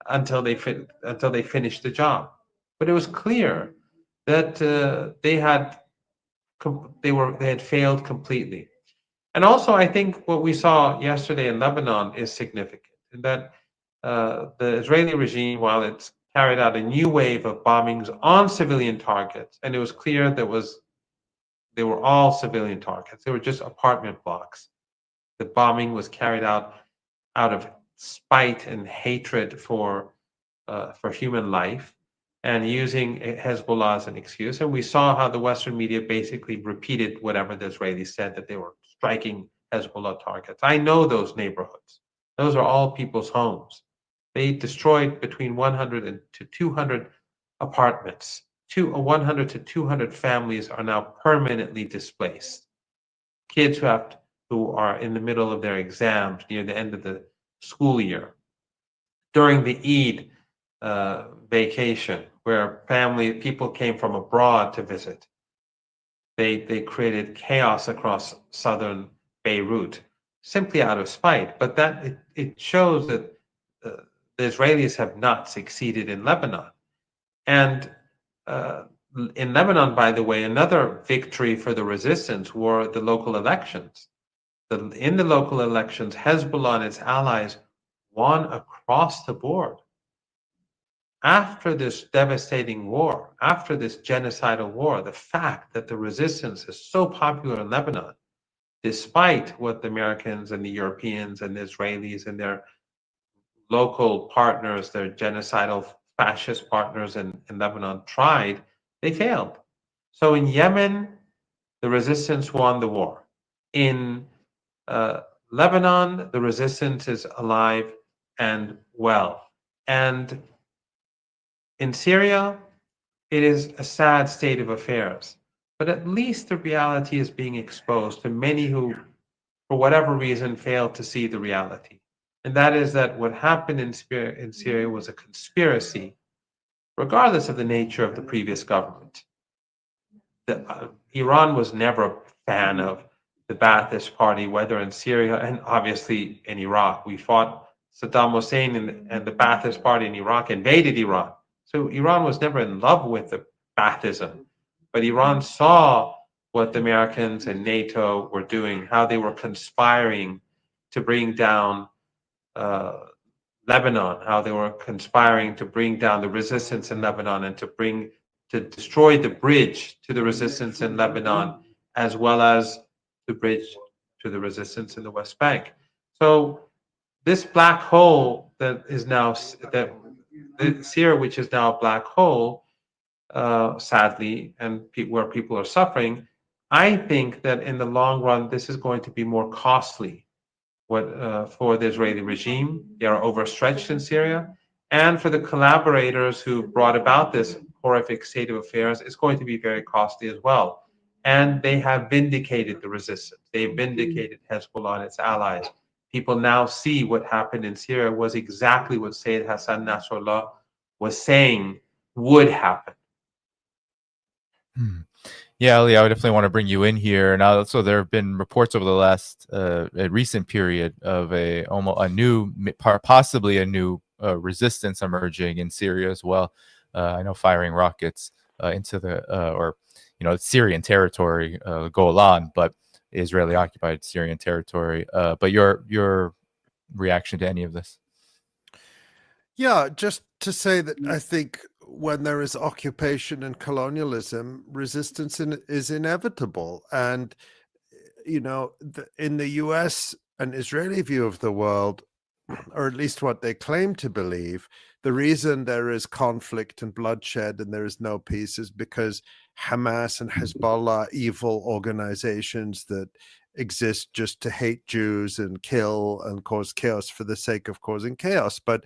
until they finished the job. But it was clear that they had failed completely. And also, I think what we saw yesterday in Lebanon is significant, in that the Israeli regime, while it's carried out a new wave of bombings on civilian targets, and it was clear they were all civilian targets. They were just apartment blocks. The bombing was carried out of spite and hatred for human life, and using Hezbollah as an excuse. And we saw how the Western media basically repeated whatever the Israelis said, that they were striking Hezbollah targets. I know those neighborhoods. Those are all people's homes. They destroyed between 100 to 200 apartments. 100 to 200 families are now permanently displaced. Kids who are in the middle of their exams, near the end of the school year. During the Eid vacation, where people came from abroad to visit, they created chaos across southern Beirut, simply out of spite. But it shows that the Israelis have not succeeded in Lebanon. And in Lebanon, by the way, another victory for the resistance were the local elections. In the local elections, Hezbollah and its allies won across the board. After this devastating war, after this genocidal war, the fact that the resistance is so popular in Lebanon, despite what the Americans and the Europeans and the Israelis and their local partners, their genocidal fascist partners in Lebanon tried, they failed. So in Yemen, the resistance won the war. In Lebanon, the resistance is alive and well. And in Syria, it is a sad state of affairs. But at least the reality is being exposed to many who, for whatever reason, failed to see the reality. And that is that what happened in Syria was a conspiracy, regardless of the nature of the previous government. Iran was never a fan of the Ba'athist Party, whether in Syria and obviously in Iraq. We fought Saddam Hussein, and the Ba'athist Party in Iraq invaded Iran. So Iran was never in love with the Baathism. But Iran saw what the Americans and NATO were doing, how they were conspiring to bring down Lebanon, how they were conspiring to bring down the resistance in Lebanon and to destroy the bridge to the resistance in Lebanon, as well as the bridge to the resistance in the West Bank. So this black hole that is now Syria, which is now a black hole, sadly, and where people are suffering, I think that in the long run, this is going to be more costly for the Israeli regime. They are overstretched in Syria. And for the collaborators who brought about this horrific state of affairs, it's going to be very costly as well. And they have vindicated the resistance. They've vindicated Hezbollah and its allies. People now see what happened in Syria was exactly what Sayyid Hassan Nasrallah was saying would happen. Yeah, Ali, I would definitely want to bring you in here. Now, so there have been reports over the last recent period of possibly a new resistance emerging in Syria as well. I know firing rockets into the Syrian territory, Golan, but Israeli occupied Syrian territory. But your reaction to any of this? Yeah, just to say that I think when there is occupation and colonialism, resistance is inevitable. And, in the US and Israeli view of the world, or at least what they claim to believe, the reason there is conflict and bloodshed and there is no peace is because Hamas and Hezbollah, evil organizations that exist just to hate Jews and kill and cause chaos for the sake of causing chaos. But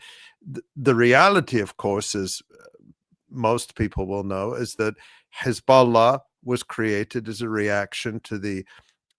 the reality, of course, is most people will know, is that Hezbollah was created as a reaction to the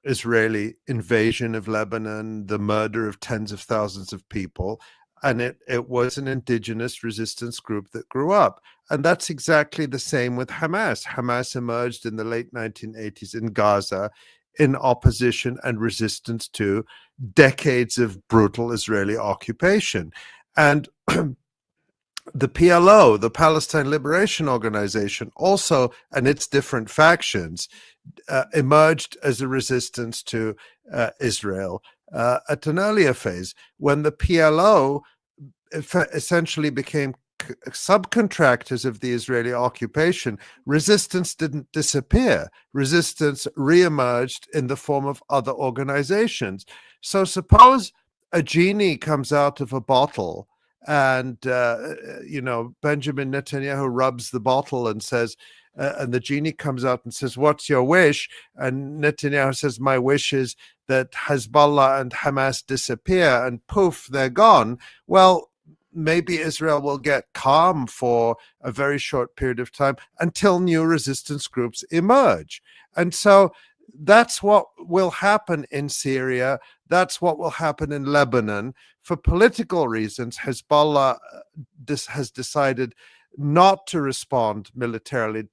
Israeli invasion of Lebanon, the murder of tens of thousands of people, and it was an indigenous resistance group that grew up. And that's exactly the same with Hamas. Hamas emerged in the late 1980s in Gaza in opposition and resistance to decades of brutal Israeli occupation. And the PLO, the Palestine Liberation Organization, also, and its different factions, emerged as a resistance to Israel at an earlier phase. When the PLO essentially became subcontractors of the Israeli occupation, resistance didn't disappear. Resistance reemerged in the form of other organizations. So suppose a genie comes out of a bottle and, Benjamin Netanyahu rubs the bottle and says, and the genie comes out and says, "What's your wish?" And Netanyahu says, "My wish is that Hezbollah and Hamas disappear," and poof, they're gone. Well, maybe Israel will get calm for a very short period of time until new resistance groups emerge. And so that's what will happen in Syria. That's what will happen in Lebanon. For political reasons, Hezbollah has decided not to respond militarily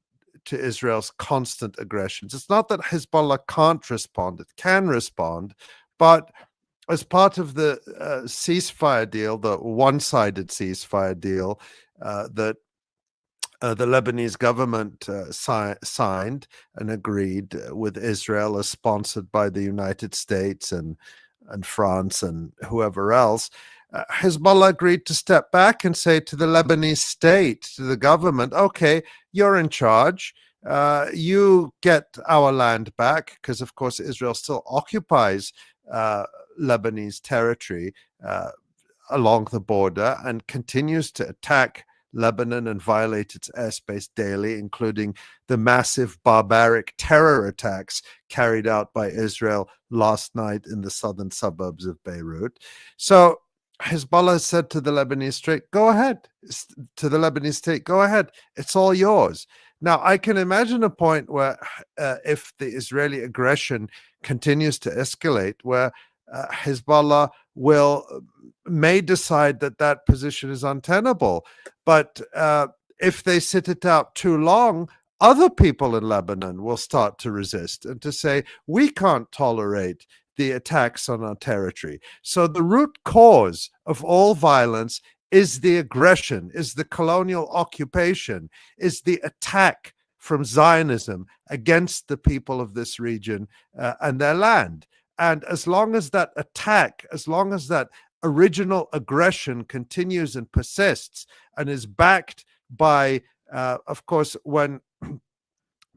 to Israel's constant aggressions. It's not that Hezbollah can't respond, it can respond, but as part of the ceasefire deal, the one-sided ceasefire deal that the Lebanese government signed and agreed with Israel, as sponsored by the United States and France and whoever else, Hezbollah agreed to step back and say to the Lebanese state, to the government, okay, you're in charge. You get our land back, because of course Israel still occupies Lebanese territory along the border and continues to attack Lebanon and violate its airspace daily, including the massive barbaric terror attacks carried out by Israel last night in the southern suburbs of Beirut. So Hezbollah said to the Lebanese state, go ahead. Go ahead. It's all yours. Now, I can imagine a point where if the Israeli aggression continues to escalate, where Hezbollah may decide that position is untenable. But if they sit it out too long, other people in Lebanon will start to resist and to say, we can't tolerate the attacks on our territory. So the root cause of all violence is the aggression, is the colonial occupation, is the attack from Zionism against the people of this region and their land. And as long as that attack, as long as that original aggression continues and persists and is backed by, of course, when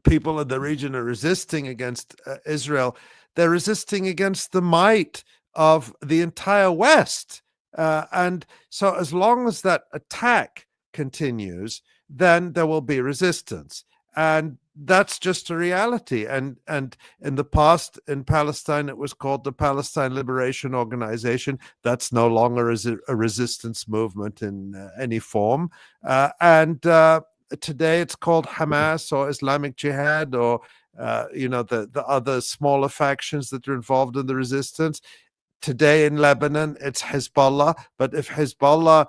people in the region are resisting against Israel, they're resisting against the might of the entire West. And so as long as that attack continues, then there will be resistance. And that's just a reality. And in the past, in Palestine, it was called the Palestine Liberation Organization. That's no longer a resistance movement in any form. And today it's called Hamas or Islamic Jihad or, the other smaller factions that are involved in the resistance. Today in Lebanon, it's Hezbollah. But if Hezbollah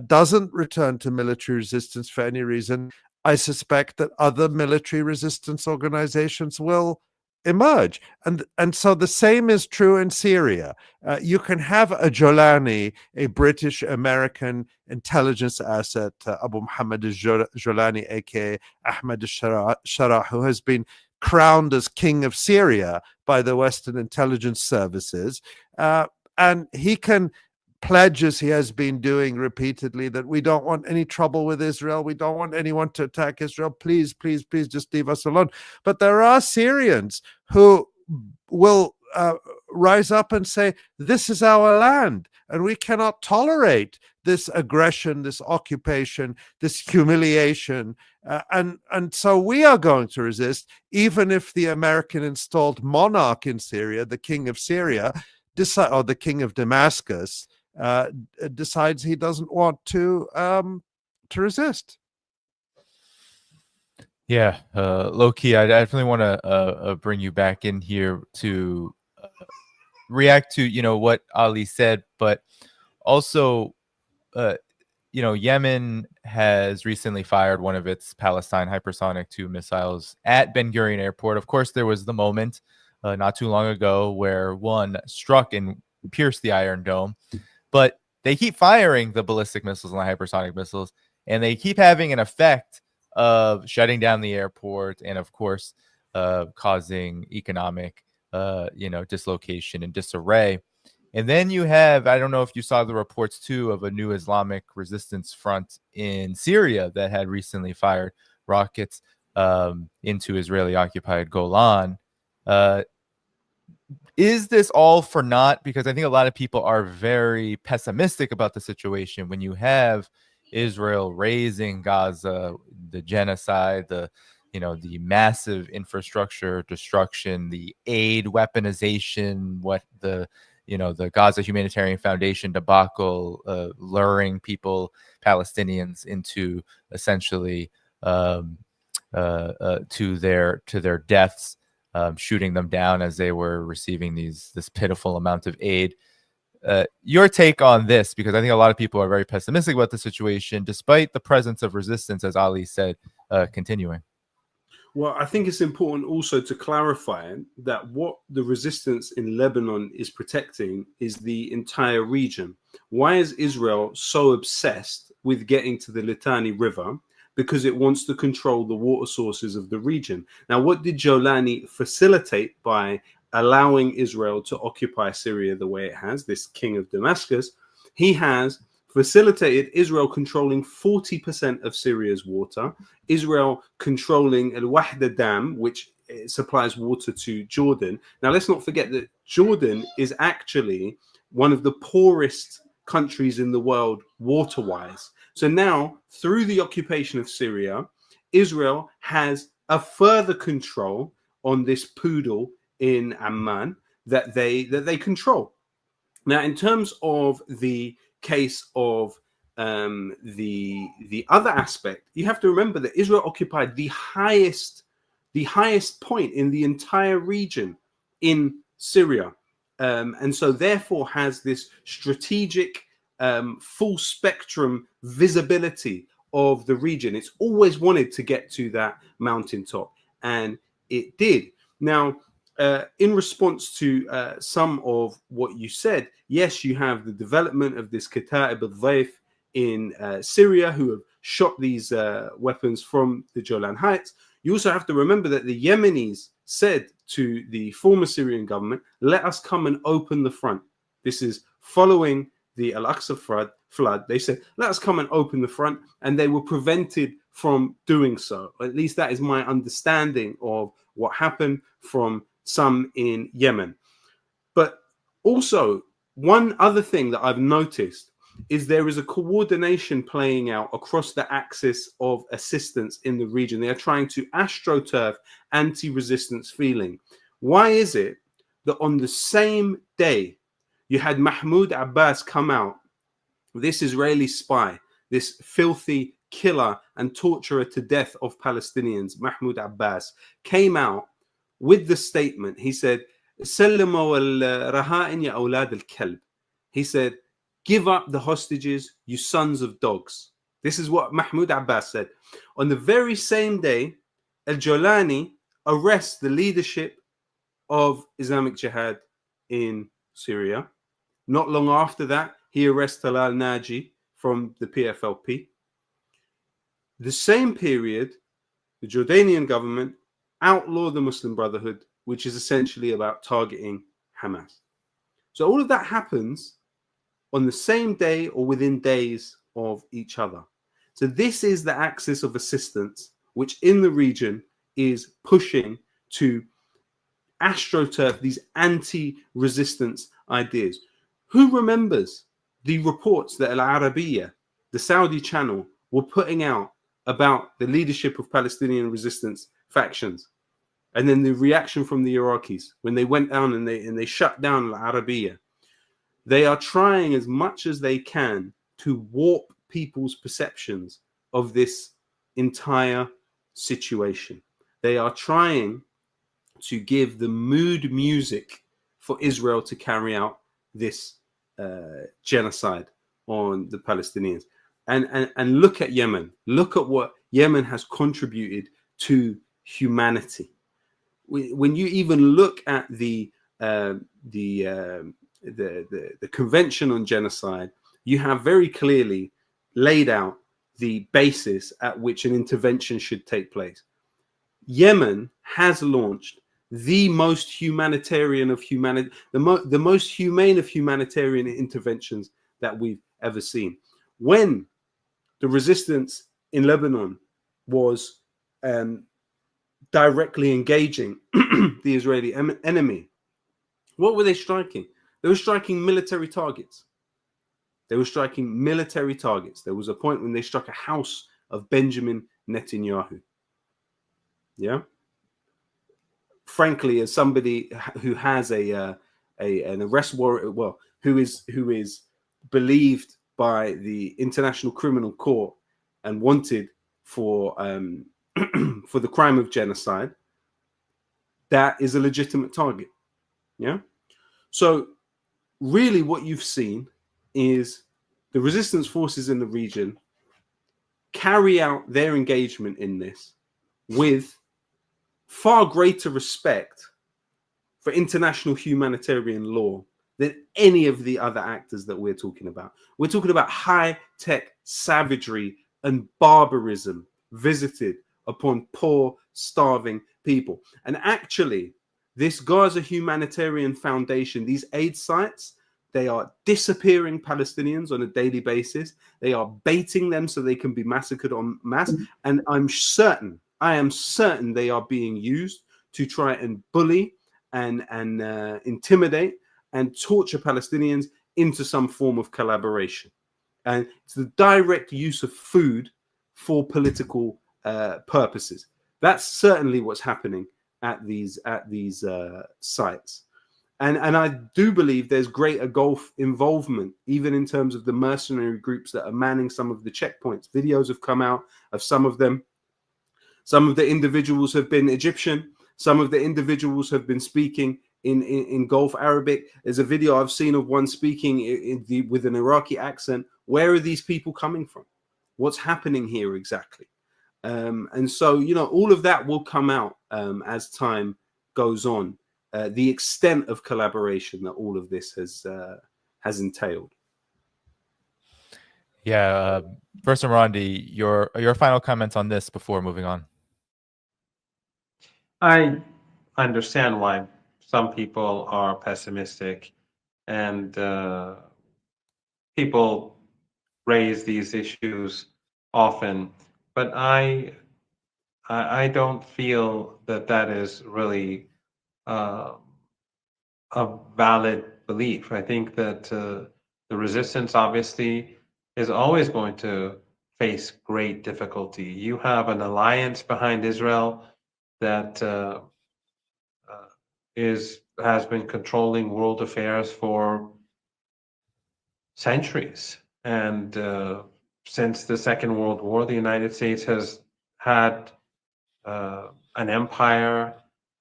doesn't return to military resistance for any reason, I suspect that other military resistance organizations will emerge. And so the same is true in Syria. You can have a Jolani, a British-American intelligence asset, Abu Muhammad al-Jolani, aka Ahmed al-Shara, who has been crowned as king of Syria by the Western intelligence services. And he can pledge, as he has been doing repeatedly, that we don't want any trouble with Israel. We don't want anyone to attack Israel. Please, please, please just leave us alone. But there are Syrians who will rise up and say, this is our land, and we cannot tolerate this aggression, this occupation, this humiliation. And so we are going to resist, even if the American installed monarch in Syria, the king of Syria, or the king of Damascus, decides he doesn't want to resist. Yeah, Lowkey, I definitely want to bring you back in here to react to what Ali said, but also Yemen has recently fired one of its Palestine hypersonic 2 missiles at Ben Gurion Airport. Of course, there was the moment not too long ago where one struck and pierced the Iron Dome. But they keep firing the ballistic missiles and the hypersonic missiles, and they keep having an effect of shutting down the airport and, of course, causing economic, dislocation and disarray. And then you have, I don't know if you saw the reports too, of a new Islamic resistance front in Syria that had recently fired rockets into Israeli-occupied Golan. Is this all for naught? Because I think a lot of people are very pessimistic about the situation when you have Israel raising Gaza, the genocide, the massive infrastructure destruction, the aid weaponization, what the Gaza Humanitarian Foundation debacle, luring Palestinians into essentially to their deaths, shooting them down as they were receiving this pitiful amount of aid. Your take on this, because I think a lot of people are very pessimistic about the situation, despite the presence of resistance, as Ali said, continuing. Well, I think it's important also to clarify that what the resistance in Lebanon is protecting is the entire region. Why is Israel so obsessed with getting to the Litani River? Because it wants to control the water sources of the region. Now, what did Jolani facilitate by allowing Israel to occupy Syria the way it has, this king of Damascus? He has facilitated Israel controlling 40% of Syria's water, Israel controlling Al Wahda Dam, which supplies water to Jordan. Now, let's not forget that Jordan is actually one of the poorest countries in the world water-wise. So now, through the occupation of Syria, Israel has a further control on this poodle in Amman that they control. Now, in terms of the case of the other aspect, you have to remember that Israel occupied the highest point in the entire region in Syria, and so therefore has this strategic full spectrum visibility of the region. It's always wanted to get to that mountaintop, and it did. Now, in response to some of what you said, yes, you have the development of this Kata'ib al-Dhayf in Syria who have shot these weapons from the Golan Heights. You also have to remember that the Yemenis said to the former Syrian government, let us come and open the front. This is following the Al-Aqsa flood. They said, let us come and open the front, and they were prevented from doing so. At least that is my understanding of what happened from some in Yemen. But also, one other thing that I've noticed is there is a coordination playing out across the axis of assistance in the region. They are trying to astroturf anti-resistance feeling. Why is it that on the same day you had Mahmoud Abbas come out, this Israeli spy, this filthy killer and torturer to death of Palestinians, Mahmoud Abbas, came out with the statement? He said, "Sallimu al-raha'in ya awlad al-kalb." He said, give up the hostages, you sons of dogs. This is what Mahmoud Abbas said. On the very same day, Al-Jolani arrests the leadership of Islamic Jihad in Syria. Not long after that, he arrests Talal Naji from the PFLP. The same period, the Jordanian government outlawed the Muslim Brotherhood, which is essentially about targeting Hamas. So all of that happens on the same day or within days of each other. So this is the axis of assistance, which in the region is pushing to astroturf these anti-resistance ideas. Who remembers the reports that Al Arabiya, the Saudi channel, were putting out about the leadership of Palestinian resistance factions? And then the reaction from the Iraqis when they went down and they shut down Al Arabiya. They are trying as much as they can to warp people's perceptions of this entire situation. They are trying to give the mood music for Israel to carry out this genocide on the Palestinians. And look at Yemen. Look at what Yemen has contributed to humanity. When you even look at the Convention on Genocide, you have very clearly laid out the basis at which an intervention should take place. Yemen has launched the most humanitarian of the most humane of humanitarian interventions that we've ever seen. When the resistance in Lebanon was directly engaging the Israeli enemy, what were they striking? They were striking military targets. They were striking military targets. There was a point when they struck a house of Benjamin Netanyahu. Yeah. Frankly, as somebody who has an arrest warrant, well, who is believed by the International Criminal Court and wanted for for the crime of genocide, that is a legitimate target. Yeah. So really what you've seen is the resistance forces in the region carry out their engagement in this with far greater respect for international humanitarian law than any of the other actors that we're talking about. We're talking about high-tech savagery and barbarism visited upon poor, starving people. And actually, this Gaza Humanitarian Foundation, these aid sites, they are disappearing Palestinians on a daily basis. They are baiting them so they can be massacred en masse. And I am certain they are being used to try and bully and intimidate and torture Palestinians into some form of collaboration. And it's the direct use of food for political purposes. That's certainly what's happening at these sites. And I do believe there's greater Gulf involvement, even in terms of the mercenary groups that are manning some of the checkpoints. Videos have come out of some of them. Some of the individuals have been Egyptian. Some of the individuals have been speaking in Gulf Arabic. There's a video I've seen of one speaking with an Iraqi accent. Where are these people coming from? What's happening here exactly? And so, you know, all of that will come out as time goes on. The extent of collaboration that all of this has entailed. Yeah, Professor Marandi, your final comments on this before moving on. I understand why some people are pessimistic, and people raise these issues often, but I don't feel that is really a valid belief. I think that the resistance obviously is always going to face great difficulty. You have an alliance behind Israel that has been controlling world affairs for centuries, and since the Second World War, the United States has had an empire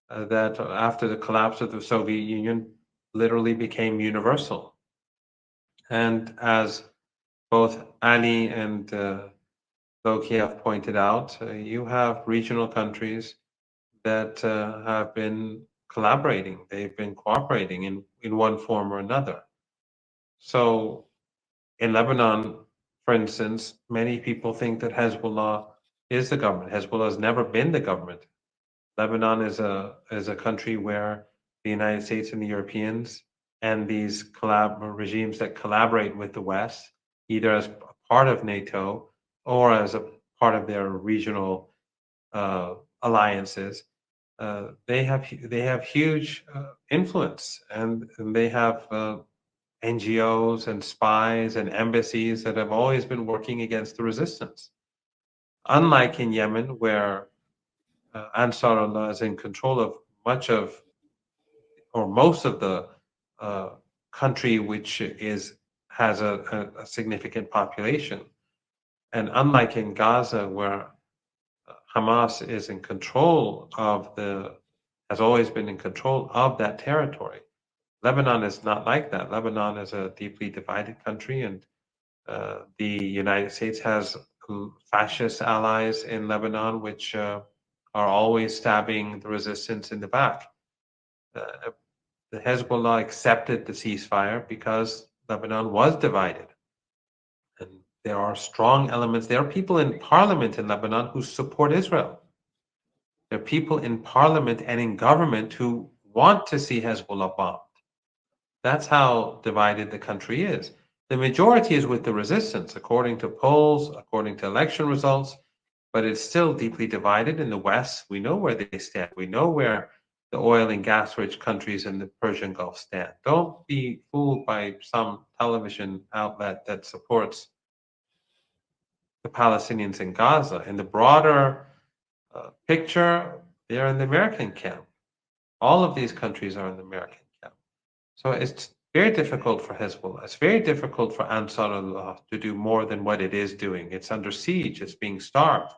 that, after the collapse of the Soviet Union, literally became universal. And as both Ali and Lowkey have pointed out, you have regional countries that have been collaborating. They've been cooperating in one form or another. So in Lebanon, for instance, many people think that Hezbollah is the government. Hezbollah has never been the government. Lebanon is a country where the United States and the Europeans and these regimes that collaborate with the West, either as part of NATO or as a part of their regional alliances, they have huge influence, and they have NGOs and spies and embassies that have always been working against the resistance. Unlike in Yemen, where Ansarullah is in control of much of, or most of the country, which has a significant population. And unlike in Gaza, where Hamas is in control of has always been in control of that territory, Lebanon is not like that. Lebanon is a deeply divided country, and the United States has fascist allies in Lebanon, which are always stabbing the resistance in the back. The Hezbollah accepted the ceasefire because Lebanon was divided. And there are strong elements. There are people in parliament in Lebanon who support Israel. There are people in parliament and in government who want to see Hezbollah bombed. That's how divided the country is. The majority is with the resistance, according to polls, according to election results, but it's still deeply divided. In the West, we know where they stand. We know where the oil and gas-rich countries in the Persian Gulf stand. Don't be fooled by some television outlet that supports the Palestinians in Gaza. In the broader picture, they're in the American camp. All of these countries are in the American camp. So it's very difficult for Hezbollah. It's very difficult for Ansarullah to do more than what it is doing. It's under siege. It's being starved.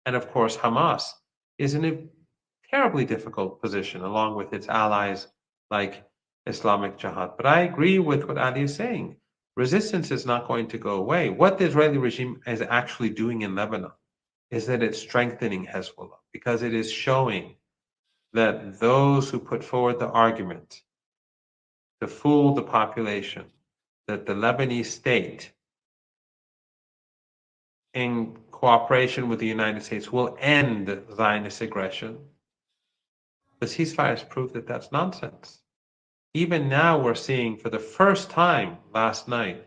And of course, Hamas is in a terribly difficult position along with its allies like Islamic Jihad. But I agree with what Ali is saying. Resistance is not going to go away. What the Israeli regime is actually doing in Lebanon is that it's strengthening Hezbollah because it is showing that those who put forward the argument to fool the population that the Lebanese state, in cooperation with the United States, will end Zionist aggression, the ceasefire has proved that that's nonsense. Even now, we're seeing for the first time last night,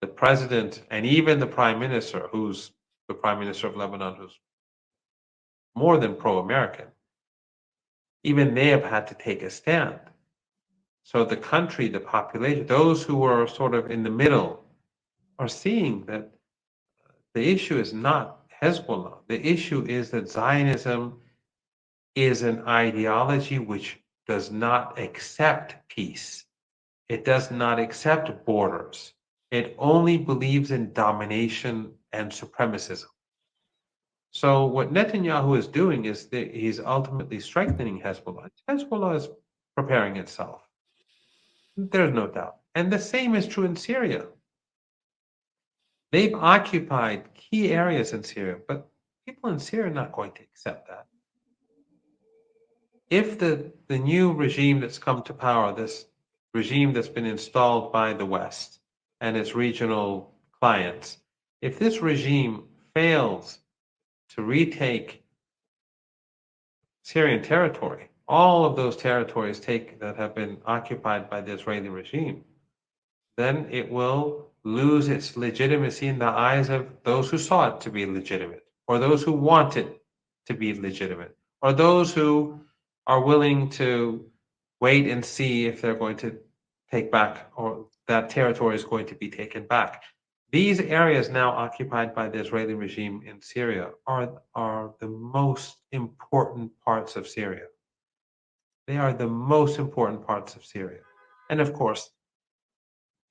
the president and even the prime minister, who's the prime minister of Lebanon, who's more than pro-American, even they have had to take a stand. So the country, the population, those who are sort of in the middle are seeing that the issue is not Hezbollah. The issue is that Zionism is an ideology which does not accept peace. It does not accept borders. It only believes in domination and supremacism. So what Netanyahu is doing is that he's ultimately strengthening Hezbollah. Hezbollah is preparing itself. There's no doubt. And the same is true in Syria. They've occupied key areas in Syria, but people in Syria are not going to accept that. If the new regime that's come to power, this regime that's been installed by the West and its regional clients, if this regime fails to retake Syrian territory, all of those territories that have been occupied by the Israeli regime, then it will lose its legitimacy in the eyes of those who saw it to be legitimate, or those who want it to be legitimate, or those who are willing to wait and see if they're going to take back or that territory is going to be taken back. These areas now occupied by the Israeli regime in Syria are the most important parts of Syria. They are the most important parts of Syria. And of course,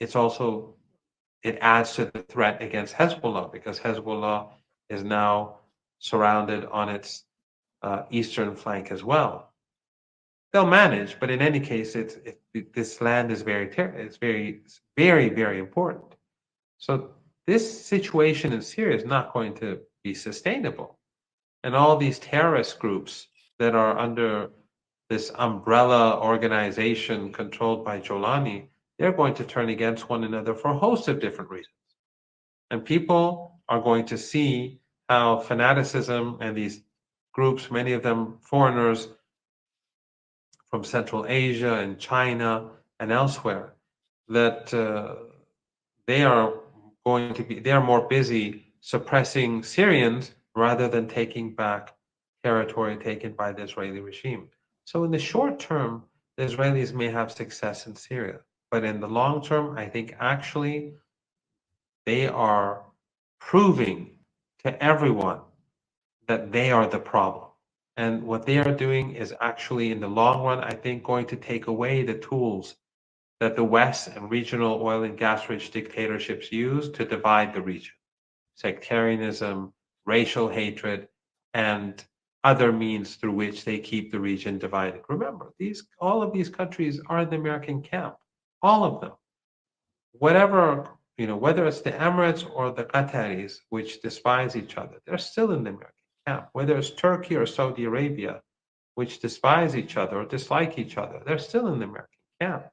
it adds to the threat against Hezbollah because Hezbollah is now surrounded on its eastern flank as well. They'll manage, but in any case, this land is very, very important. So this situation in Syria is not going to be sustainable. And all these terrorist groups that are under this umbrella organization controlled by Jolani, they're going to turn against one another for a host of different reasons. And people are going to see how fanaticism and these groups, many of them foreigners from Central Asia and China and elsewhere, that they are more busy suppressing Syrians rather than taking back territory taken by the Israeli regime. So in the short term, the Israelis may have success in Syria, but in the long term, I think actually they are proving to everyone that they are the problem. And what they are doing is actually, in the long run, I think, going to take away the tools that the West and regional oil and gas-rich dictatorships use to divide the region. Sectarianism, racial hatred, and other means through which they keep the region divided. Remember, all of these countries are in the American camp. All of them. Whatever, whether it's the Emirates or the Qataris, which despise each other, they're still in the American camp. Whether it's Turkey or Saudi Arabia, which despise each other or dislike each other, they're still in the American camp.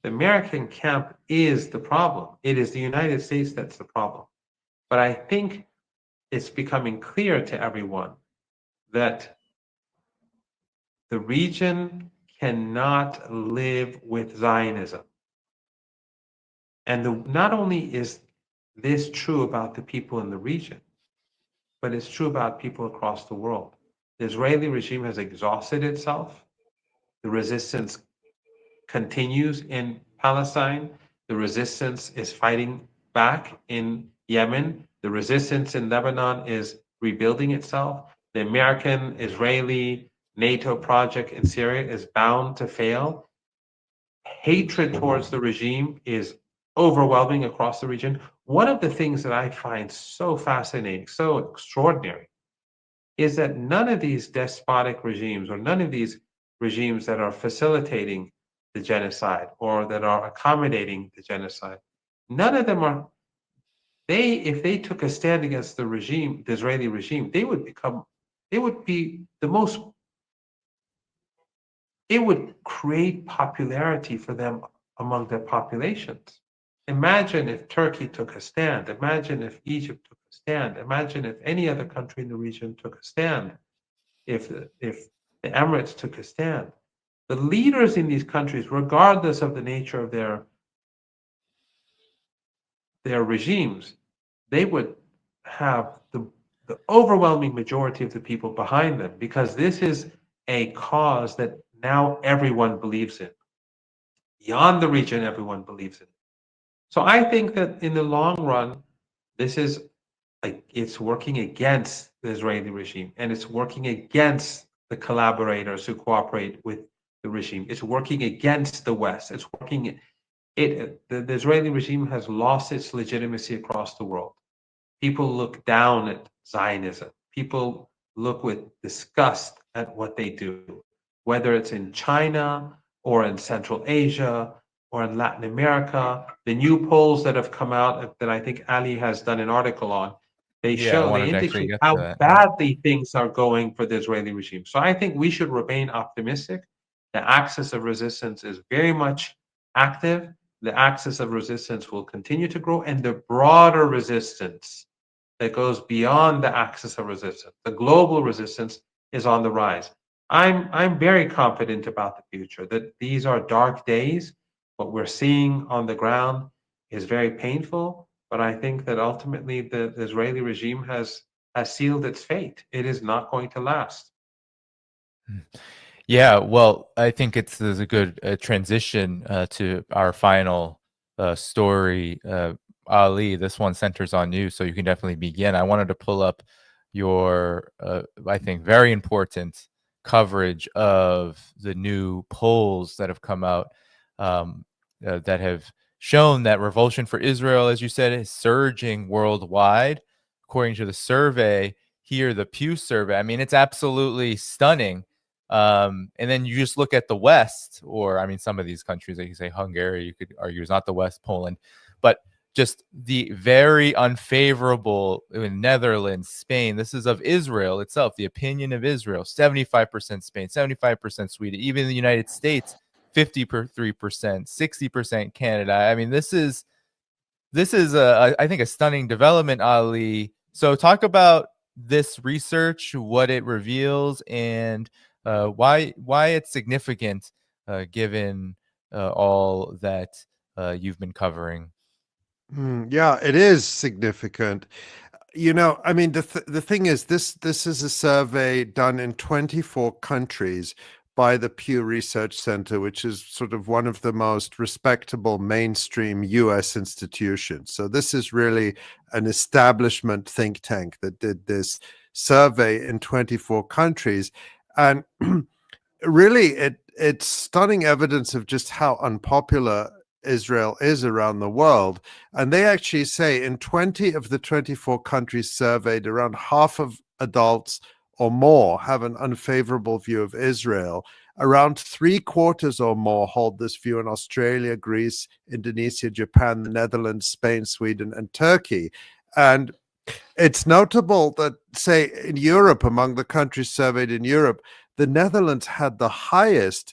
The American camp is the problem. It is the United States that's the problem. But I think it's becoming clear to everyone that the region cannot live with Zionism. And not only is this true about the people in the region, but it's true about people across the world. The Israeli regime has exhausted itself. The resistance continues in Palestine. The resistance is fighting back in Yemen. The resistance in Lebanon is rebuilding itself. The American, Israeli, NATO project in Syria is bound to fail. Hatred towards the regime is overwhelming across the region. One of the things that I find so fascinating, so extraordinary, is that none of these despotic regimes, or none of these regimes that are facilitating the genocide or that are accommodating the genocide, none of them are, if they took a stand against the regime, the Israeli regime, they would be the most, it would create popularity for them among their populations. Imagine if Turkey took a stand. Imagine if Egypt took a stand. Imagine if any other country in the region took a stand. If the Emirates took a stand. The leaders in these countries, regardless of the nature of their regimes, they would have the overwhelming majority of the people behind them, because this is a cause that now everyone believes in. Beyond the region, everyone believes in. So I think that in the long run, this is it's working against the Israeli regime, and it's working against the collaborators who cooperate with the regime. It's working against the West. It's working. The Israeli regime has lost its legitimacy across the world. People look down at Zionism. People look with disgust at what they do, whether it's in China or in Central Asia or in Latin America. The new polls that have come out that I think Ali has done an article on, they indicate how badly things are going for the Israeli regime. So I think we should remain optimistic. The axis of resistance is very much active. The axis of resistance will continue to grow, and the broader resistance that goes beyond the axis of resistance, the global resistance, is on the rise. I'm very confident about the future, that these are dark days. What we're seeing on the ground is very painful, but I think that ultimately the Israeli regime has sealed its fate. It is not going to last. Yeah, well, I think it's a good transition to our final story. Ali, this one centers on you, so you can definitely begin. I wanted to pull up your, I think, very important coverage of the new polls that have come out that have shown that revulsion for Israel, as you said, is surging worldwide. According to the survey here, the Pew survey, I mean, it's absolutely stunning. And then you just look at the West, or I mean, some of these countries, like you say, Hungary, you could argue is not the West, Poland, but just the very unfavorable in Netherlands, Spain. This is of Israel itself, the opinion of Israel, 75% Spain, 75% Sweden, even the United States, 53%, 60% Canada. I mean, this is I think a stunning development, Ali. So talk about this research, what it reveals, and why it's significant given all that you've been covering. Yeah, it is significant. I mean, the thing is, this is a survey done in 24 countries by the Pew Research Center, which is sort of one of the most respectable mainstream US institutions. So this is really an establishment think tank that did this survey in 24 countries. And really, it's stunning evidence of just how unpopular Israel is around the world. And they actually say in 20 of the 24 countries surveyed, around half of adults or more have an unfavorable view of Israel. Around 3/4 or more hold this view in Australia, Greece, Indonesia, Japan, the Netherlands, Spain, Sweden, and Turkey. And it's notable that, say, in Europe, among the countries surveyed in Europe, the Netherlands had the highest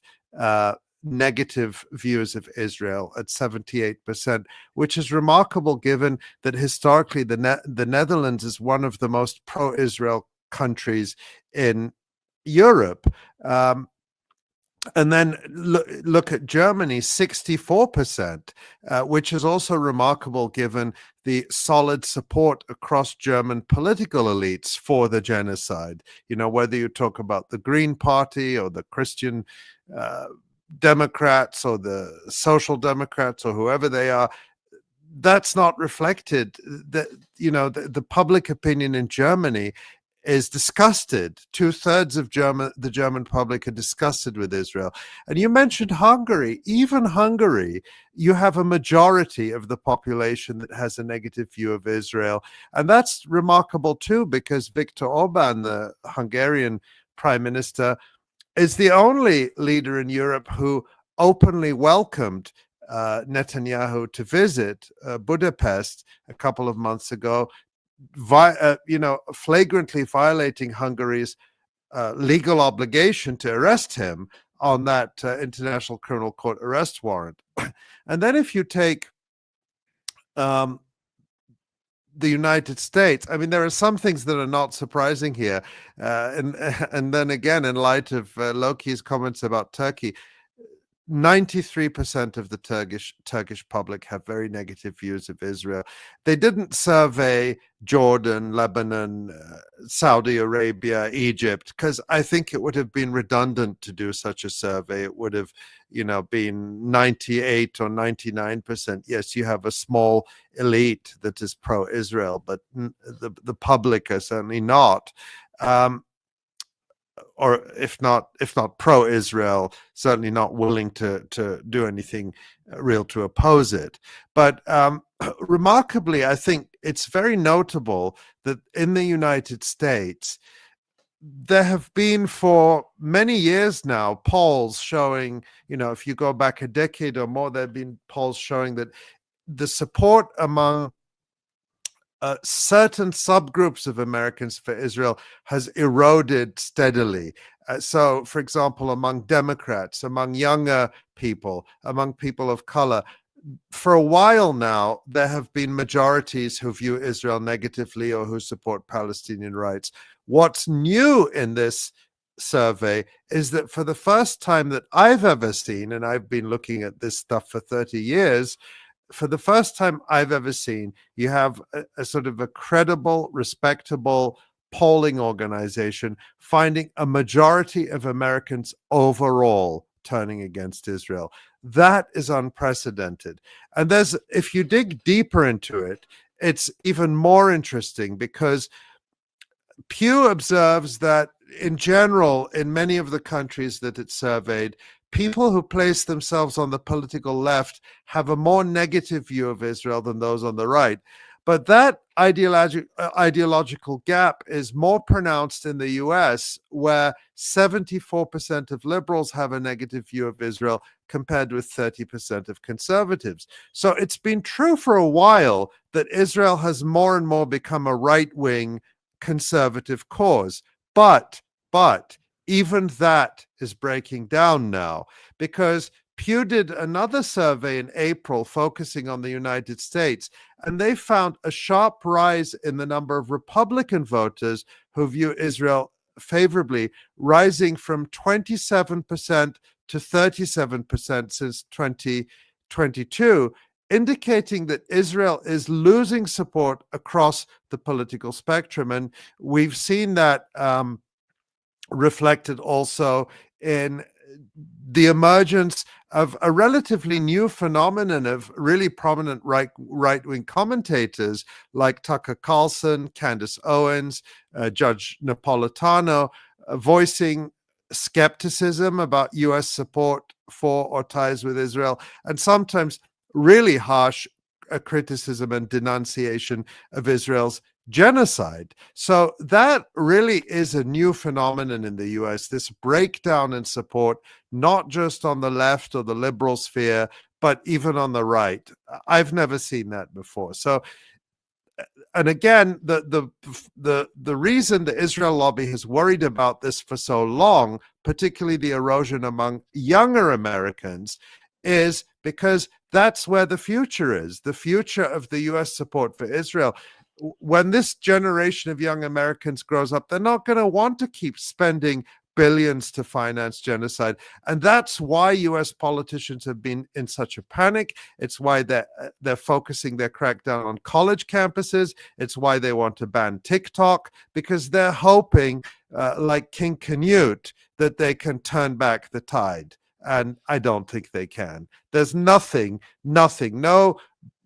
negative views of Israel at 78%, which is remarkable given that historically the Netherlands is one of the most pro-Israel countries in Europe. And then look at Germany, 64%, which is also remarkable given the solid support across German political elites for the genocide. You know, whether you talk about the Green Party or the Christian Democrats or the Social Democrats or whoever they are, that's not reflected. That, you know, the public opinion in Germany is disgusted. 2/3 of the German public are disgusted with Israel. And you mentioned Hungary. Even Hungary, you have a majority of the population that has a negative view of Israel. And that's remarkable too, because Viktor Orban, the Hungarian prime minister, is the only leader in Europe who openly welcomed Netanyahu to visit Budapest a couple of months ago, flagrantly violating Hungary's legal obligation to arrest him on that International Criminal Court arrest warrant. And then if you take the United States, I mean, there are some things that are not surprising here. And then again, in light of Lowkey's comments about Turkey, 93% of the Turkish public have very negative views of Israel. They didn't survey Jordan, Lebanon, Saudi Arabia, Egypt, because I think it would have been redundant to do such a survey. It would have, been 98 or 99%. Yes, you have a small elite that is pro-Israel, but the public are certainly not. Or if not pro-Israel, certainly not willing to do anything real to oppose it. But remarkably, I think it's very notable that in the United States, there have been for many years now polls showing, if you go back a decade or more, there have been polls showing that the support among certain subgroups of Americans for Israel has eroded steadily. So, for example, among Democrats, among younger people, among people of color, for a while now, there have been majorities who view Israel negatively or who support Palestinian rights. What's new in this survey is that for the first time that I've ever seen, and I've been looking at this stuff for 30 years, for the first time I've ever seen, you have a sort of a credible, respectable polling organization finding a majority of Americans overall turning against Israel. That is unprecedented. And if you dig deeper into it, it's even more interesting because Pew observes that in general, in many of the countries that it surveyed, people who place themselves on the political left have a more negative view of Israel than those on the right. But that ideological gap is more pronounced in the US, where 74% of liberals have a negative view of Israel compared with 30% of conservatives. So it's been true for a while that Israel has more and more become a right-wing conservative cause. But even that is breaking down now, because Pew did another survey in April focusing on the United States, and they found a sharp rise in the number of Republican voters who view Israel favorably, rising from 27% to 37% since 2022, indicating that Israel is losing support across the political spectrum. And we've seen that reflected also in the emergence of a relatively new phenomenon of really prominent right-wing commentators like Tucker Carlson, Candace Owens, Judge Napolitano, voicing skepticism about U.S. support for or ties with Israel, and sometimes really harsh criticism and denunciation of Israel's genocide. So that really is a new phenomenon in the US, this breakdown in support, not just on the left or the liberal sphere, but even on the right. I've never seen that before. So, and again, the reason the Israel lobby has worried about this for so long, particularly the erosion among younger Americans, is because that's where the future is, the future of the US support for Israel. When this generation of young Americans grows up, they're not going to want to keep spending billions to finance genocide. And that's why US politicians have been in such a panic. It's why they're focusing their crackdown on college campuses. It's why they want to ban TikTok, because they're hoping, like King Canute, that they can turn back the tide. And I don't think they can. There's nothing, no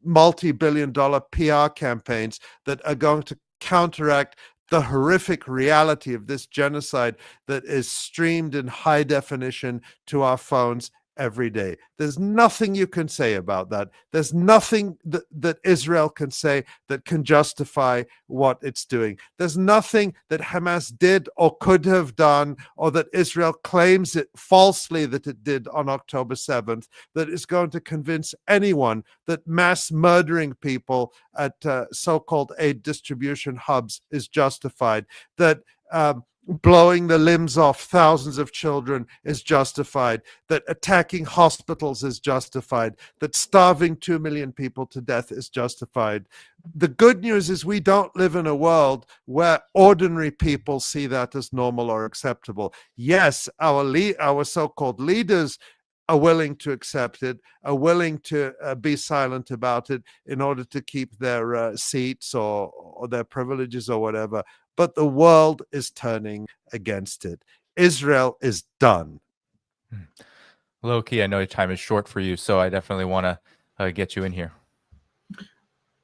multi-billion-dollar PR campaigns that are going to counteract the horrific reality of this genocide that is streamed in high definition to our phones every day. There's nothing you can say about that. There's nothing that Israel can say that can justify what it's doing. There's nothing that Hamas did or could have done, or that Israel claims it falsely that it did on October 7th, that is going to convince anyone that mass murdering people at so-called aid distribution hubs is justified, that blowing the limbs off thousands of children is justified, that attacking hospitals is justified, that starving 2 million people to death is justified. The good news is we don't live in a world where ordinary people see that as normal or acceptable. Yes, our so-called leaders are willing to accept it, are willing to be silent about it in order to keep their seats or their privileges or whatever. But the world is turning against it. Israel is done. Lowkey, I know your time is short for you, so I definitely want to get you in here.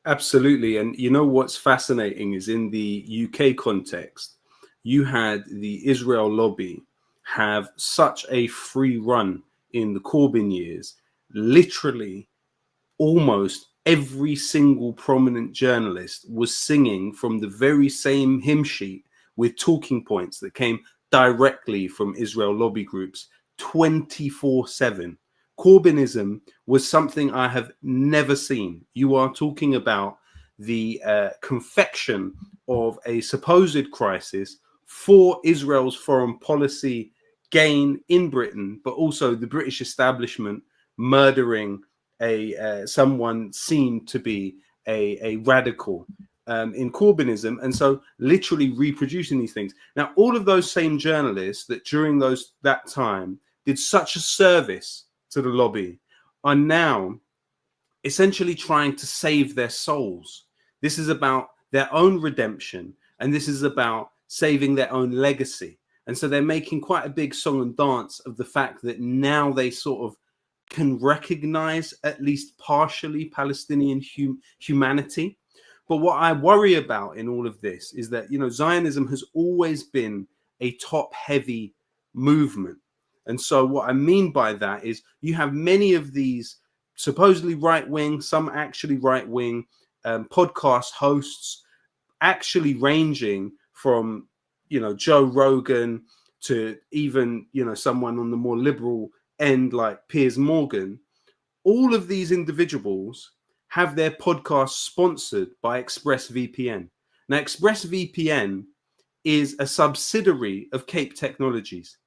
Absolutely. And you know what's fascinating is in the UK context, you had the Israel lobby have such a free run in the Corbyn years. Literally, almost every single prominent journalist was singing from the very same hymn sheet with talking points that came directly from Israel lobby groups 24/7. Corbynism was something I have never seen. You are talking about the confection of a supposed crisis for Israel's foreign policy gain in Britain, but also the British establishment murdering someone seen to be a radical in Corbynism, and so literally reproducing these things. Now, all of those same journalists that during that time did such a service to the lobby are now essentially trying to save their souls. This is about their own redemption, and this is about saving their own legacy. And so they're making quite a big song and dance of the fact that now they sort of can recognize at least partially Palestinian humanity. But what I worry about in all of this is that, you know, Zionism has always been a top-heavy movement. And so what I mean by that is you have many of these supposedly right-wing, some actually right-wing podcast hosts, actually ranging from, you know, Joe Rogan to even, you know, someone on the more liberal end like Piers Morgan. All of these individuals have their podcasts sponsored by ExpressVPN. Now, ExpressVPN is a subsidiary of Cape Technologies.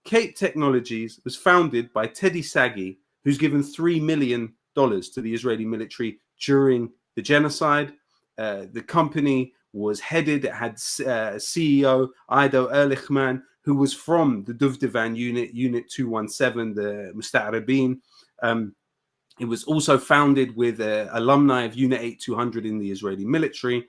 Cape Technologies was founded by Teddy Sagi, who's given $3 million to the Israeli military during the genocide. The company was headed, it had CEO Ido Ehrlichman, who was from the Duvdevan Unit 217, the Musta'arabin. It was also founded with alumni of Unit 8200 in the Israeli military.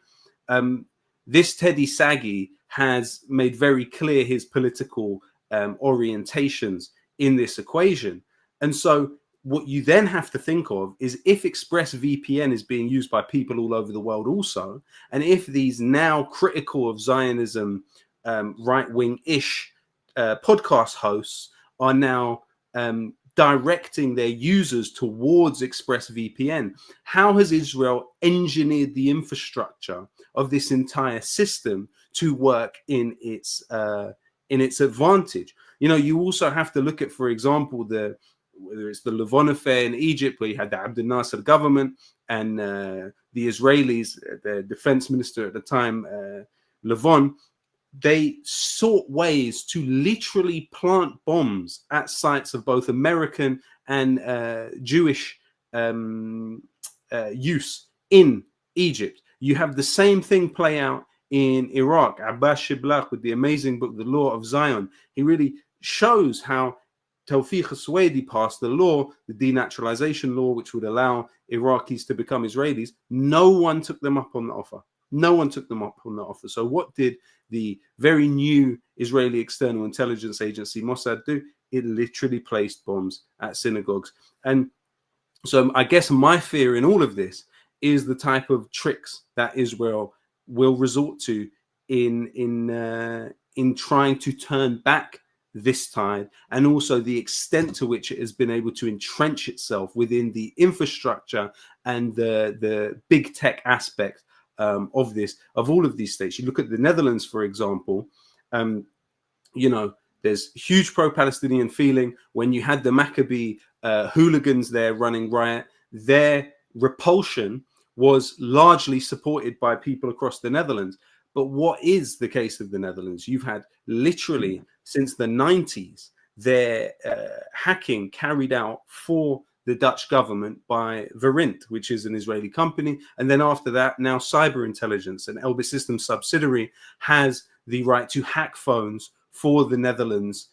This Teddy Sagi has made very clear his political orientations in this equation. And so what you then have to think of is if ExpressVPN is being used by people all over the world also, and if these now critical of Zionism right-wing-ish podcast hosts are now directing their users towards ExpressVPN, how has Israel engineered the infrastructure of this entire system to work in its advantage? You know, you also have to look at, for example, whether it's the Levon affair in Egypt, where you had the Abdel Nasser government and the Israelis, the defense minister at the time, Levon, they sought ways to literally plant bombs at sites of both American and Jewish use in Egypt. You have the same thing play out in Iraq, Abbas Shiblaq, with the amazing book, The Law of Zion. He really shows how Tawfiq al-Suwaidi passed the law, the denaturalization law, which would allow Iraqis to become Israelis. No one took them up on the offer. No one took them up on the offer. So what did the very new Israeli External Intelligence Agency, Mossad, do? It literally placed bombs at synagogues. And so I guess my fear in all of this is the type of tricks that Israel will resort to in trying to turn back this tide, and also the extent to which it has been able to entrench itself within the infrastructure and the big tech aspect of all of these states. You look at the Netherlands, for example. You know, there's huge pro-Palestinian feeling. When you had the Maccabee hooligans there running riot, their repulsion was largely supported by people across the Netherlands. But what is the case of the Netherlands? You've had literally since the 90s, their hacking carried out for the Dutch government by Verint, which is an Israeli company. And then after that, now Cyber Intelligence, an Elbit Systems subsidiary, has the right to hack phones for the Netherlands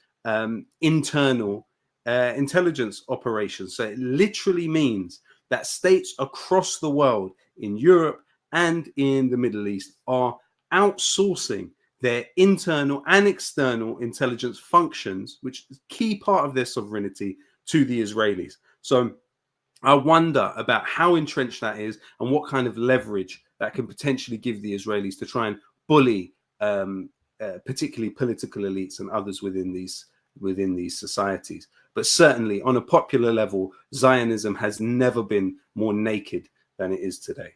internal intelligence operations. So it literally means that states across the world, in Europe and in the Middle East, are outsourcing their internal and external intelligence functions, which is a key part of their sovereignty, to the Israelis. So I wonder about how entrenched that is and what kind of leverage that can potentially give the Israelis to try and bully particularly political elites and others within these societies. But certainly on a popular level, Zionism has never been more naked than it is today.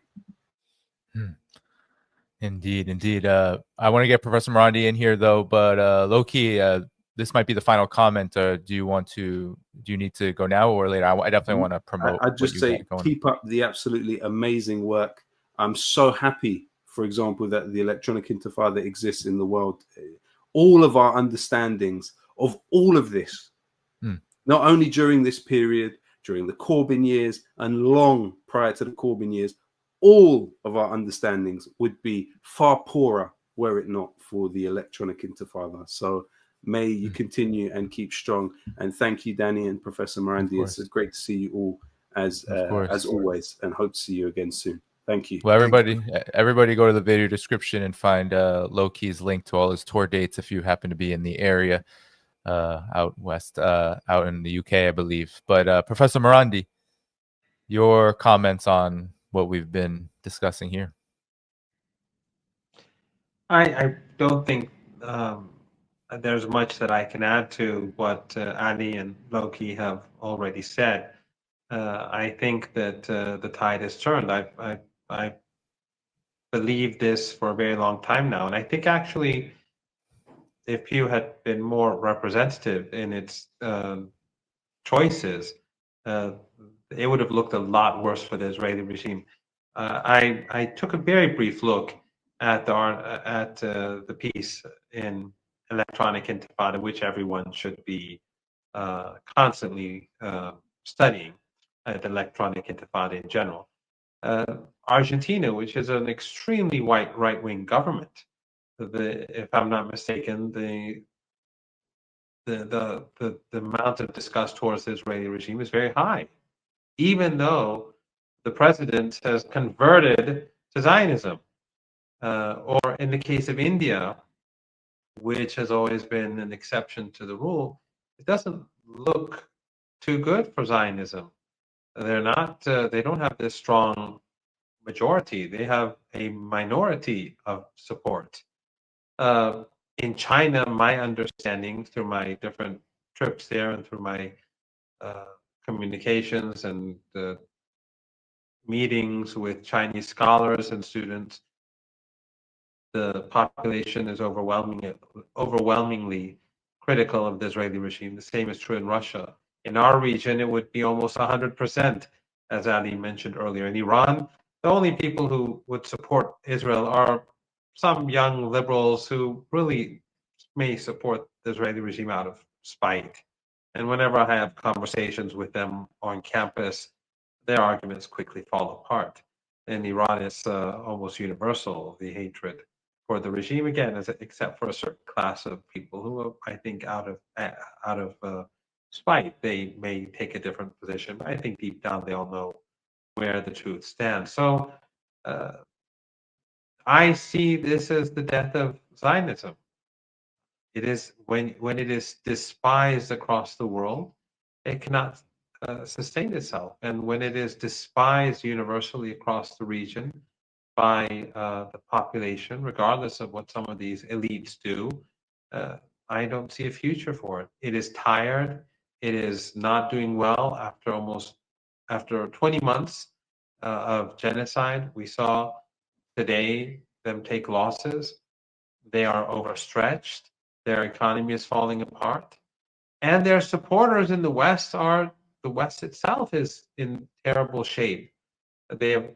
Indeed, indeed. I want to get Professor Marandi in here though, but Lowkey, this might be the final comment. Do you need to go now or later? I definitely want to promote. I just say keep up the absolutely amazing work. I'm so happy, for example, that the electronic intifada exists in the world. All of our understandings of all of this, not only during this period, during the Corbyn years and long prior to the Corbyn years, all of our understandings would be far poorer were it not for the electronic intifada. So may you continue and keep strong. And thank you, Danny and Professor Marandi. It's great to see you all as always, and hope to see you again soon. Thank you. Well, everybody go to the video description and find Lowkey's link to all his tour dates if you happen to be in the area out west, out in the UK, I believe. But Professor Marandi, your comments on what we've been discussing here. I don't think there's much that I can add to what Ali and Lowkey have already said. I think that the tide has turned. I believe this for a very long time now, and I think actually, if Pew had been more representative in its choices, it would have looked a lot worse for the Israeli regime. I took a very brief look at the piece in Electronic Intifada, which everyone should be constantly studying, the Electronic Intifada in general. Argentina, which is an extremely white right-wing government, if I'm not mistaken, the amount of disgust towards the Israeli regime is very high, even though the president has converted to Zionism. Or in the case of India, which has always been an exception to the rule, it doesn't look too good for Zionism. They're not. They don't have this strong majority. They have a minority of support. In China, my understanding through my different trips there and through my communications and meetings with Chinese scholars and students, the population is overwhelmingly critical of the Israeli regime. The same is true in Russia. In our region, it would be almost 100%, as Ali mentioned earlier. In Iran, the only people who would support Israel are some young liberals who really may support the Israeli regime out of spite. And whenever I have conversations with them on campus, their arguments quickly fall apart. In Iran, it's almost universal, the hatred for the regime again, except for a certain class of people who are, I think, out of spite, they may take a different position. But I think deep down they all know where the truth stands. So I see this as the death of Zionism. It is when it is despised across the world, it cannot sustain itself, and when it is despised universally across the region by the population, regardless of what some of these elites do, I don't see a future for it. It is tired. It is not doing well after 20 months of genocide. We saw today them take losses. They are overstretched. Their economy is falling apart. And their supporters in the West the West itself is in terrible shape. The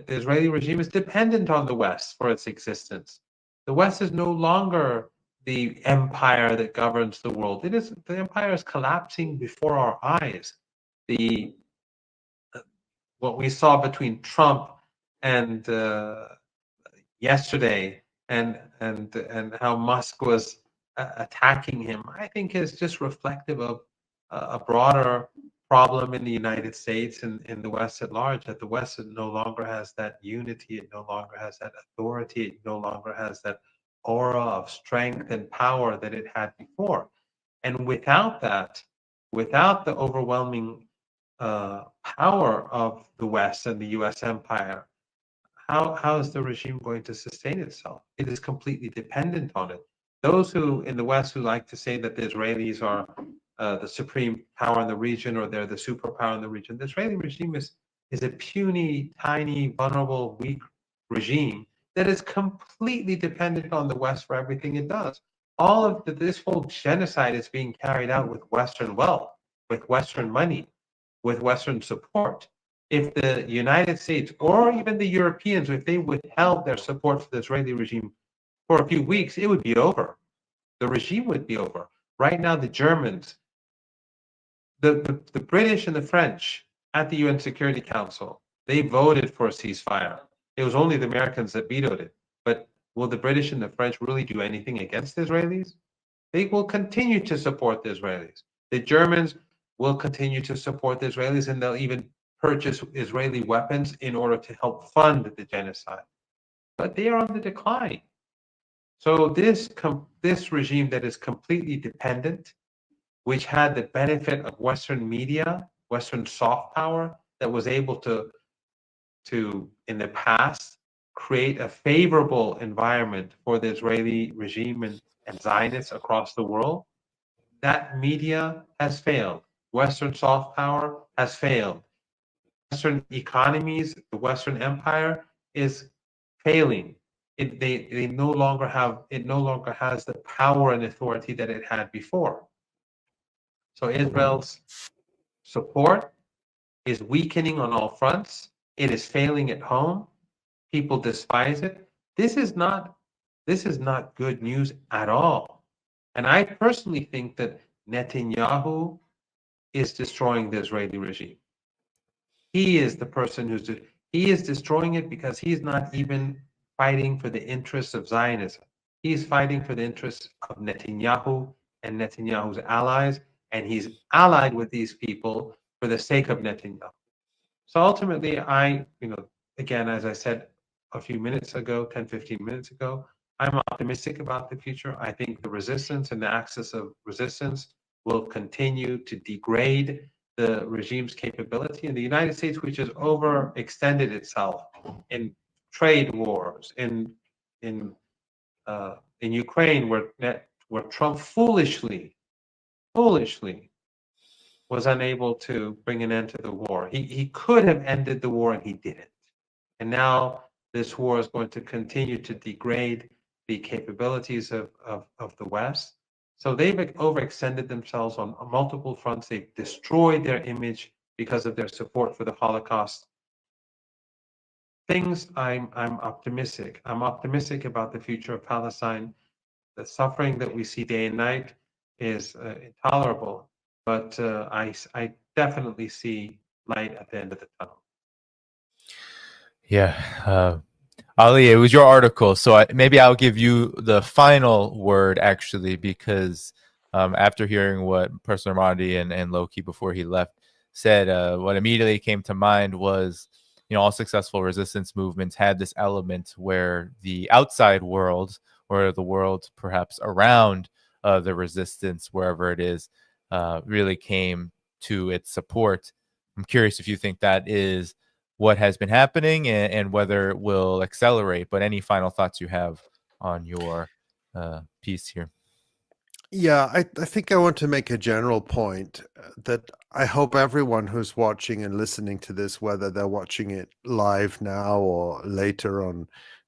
Israeli regime is dependent on the West for its existence. The West is no longer the empire that governs the world. The empire is collapsing before our eyes. What we saw between Trump and yesterday, and how Musk was attacking him, I think is just reflective of a broader problem in the United States and in the West at large, that the West no longer has that unity, it no longer has that authority, it no longer has that aura of strength and power that it had before. And without that, without the overwhelming power of the West and the US empire, how is the regime going to sustain itself? It is completely dependent on it. Those who in the West who like to say that the Israelis are the supreme power in the region, or they're the superpower in the region, the Israeli regime is a puny, tiny, vulnerable, weak regime that is completely dependent on the West for everything it does. All of this whole genocide is being carried out with Western wealth, with Western money, with Western support. If the United States or even the Europeans, if they withheld their support for the Israeli regime for a few weeks, it would be over. The regime would be over. Right now, the Germans, the British and the French at the UN Security Council, they voted for a ceasefire. It was only the Americans that vetoed it. But will the British and the French really do anything against the Israelis? They will continue to support the Israelis. The Germans will continue to support the Israelis, and they'll even purchase Israeli weapons in order to help fund the genocide. But they are on the decline. So this regime that is completely dependent, which had the benefit of Western media, Western soft power, that was able to in the past create a favorable environment for the Israeli regime and Zionists across the world, that media has failed. Western soft power has failed. Western economies, the Western empire is failing. It no longer has the power and authority that it had before. So Israel's support is weakening on all fronts. It is failing at home. People despise it. This is not good news at all. And I personally think that Netanyahu is destroying the Israeli regime. He is the person he is destroying it, because he's not even fighting for the interests of Zionism. He's fighting for the interests of Netanyahu and Netanyahu's allies, and he's allied with these people for the sake of Netanyahu. So ultimately, again, as I said a few minutes ago, 10, 15 minutes ago, I'm optimistic about the future. I think the resistance and the axis of resistance will continue to degrade the regime's capability. And the United States, which has overextended itself in trade wars, in Ukraine, where Trump foolishly was unable to bring an end to the war. He could have ended the war, and he didn't. And now this war is going to continue to degrade the capabilities of the West. So they've overextended themselves on multiple fronts. They've destroyed their image because of their support for the Holocaust. I'm optimistic. I'm optimistic about the future of Palestine. The suffering that we see day and night is intolerable, but I definitely see light at the end of the tunnel. Yeah, Ali, it was your article, so maybe I'll give you the final word, actually, because after hearing what Professor Marandi and Lowkey before he left said, what immediately came to mind was, all successful resistance movements had this element where the outside world, or the world perhaps around the resistance, wherever it is, really came to its support. I'm curious if you think that is what has been happening and whether it will accelerate. But any final thoughts you have on your piece here? Yeah, I think I want to make a general point that I hope everyone who's watching and listening to this, whether they're watching it live now or later on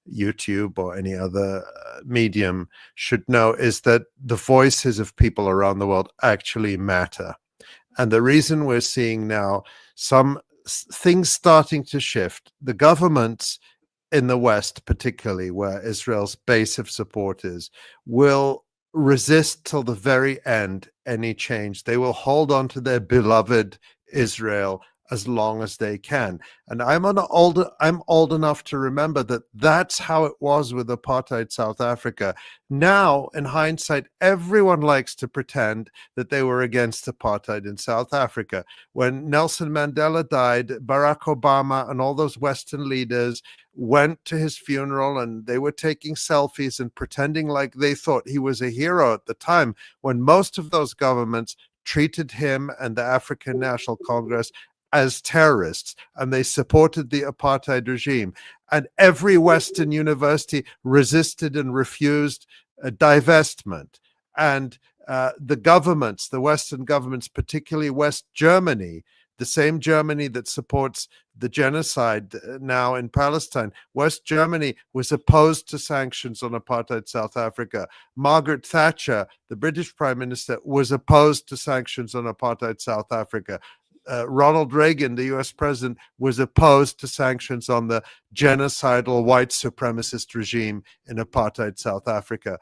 YouTube or any other medium, should know is that the voices of people around the world actually matter. And the reason we're seeing now some things starting to shift, the governments in the West, particularly where Israel's base of support is, will resist till the very end any change. They will hold on to their beloved Israel as long as they can. And I'm old enough to remember that that's how it was with apartheid South Africa. Now, in hindsight, everyone likes to pretend that they were against apartheid in South Africa. When Nelson Mandela died, Barack Obama and all those Western leaders went to his funeral and they were taking selfies and pretending like they thought he was a hero at the time, when most of those governments treated him and the African National Congress as terrorists, and they supported the apartheid regime. And every Western university resisted and refused divestment. And the governments, the Western governments, particularly West Germany, the same Germany that supports the genocide now in Palestine, West Germany was opposed to sanctions on apartheid South Africa. Margaret Thatcher, the British Prime Minister, was opposed to sanctions on apartheid South Africa. Ronald Reagan, the US president, was opposed to sanctions on the genocidal white supremacist regime in apartheid South Africa.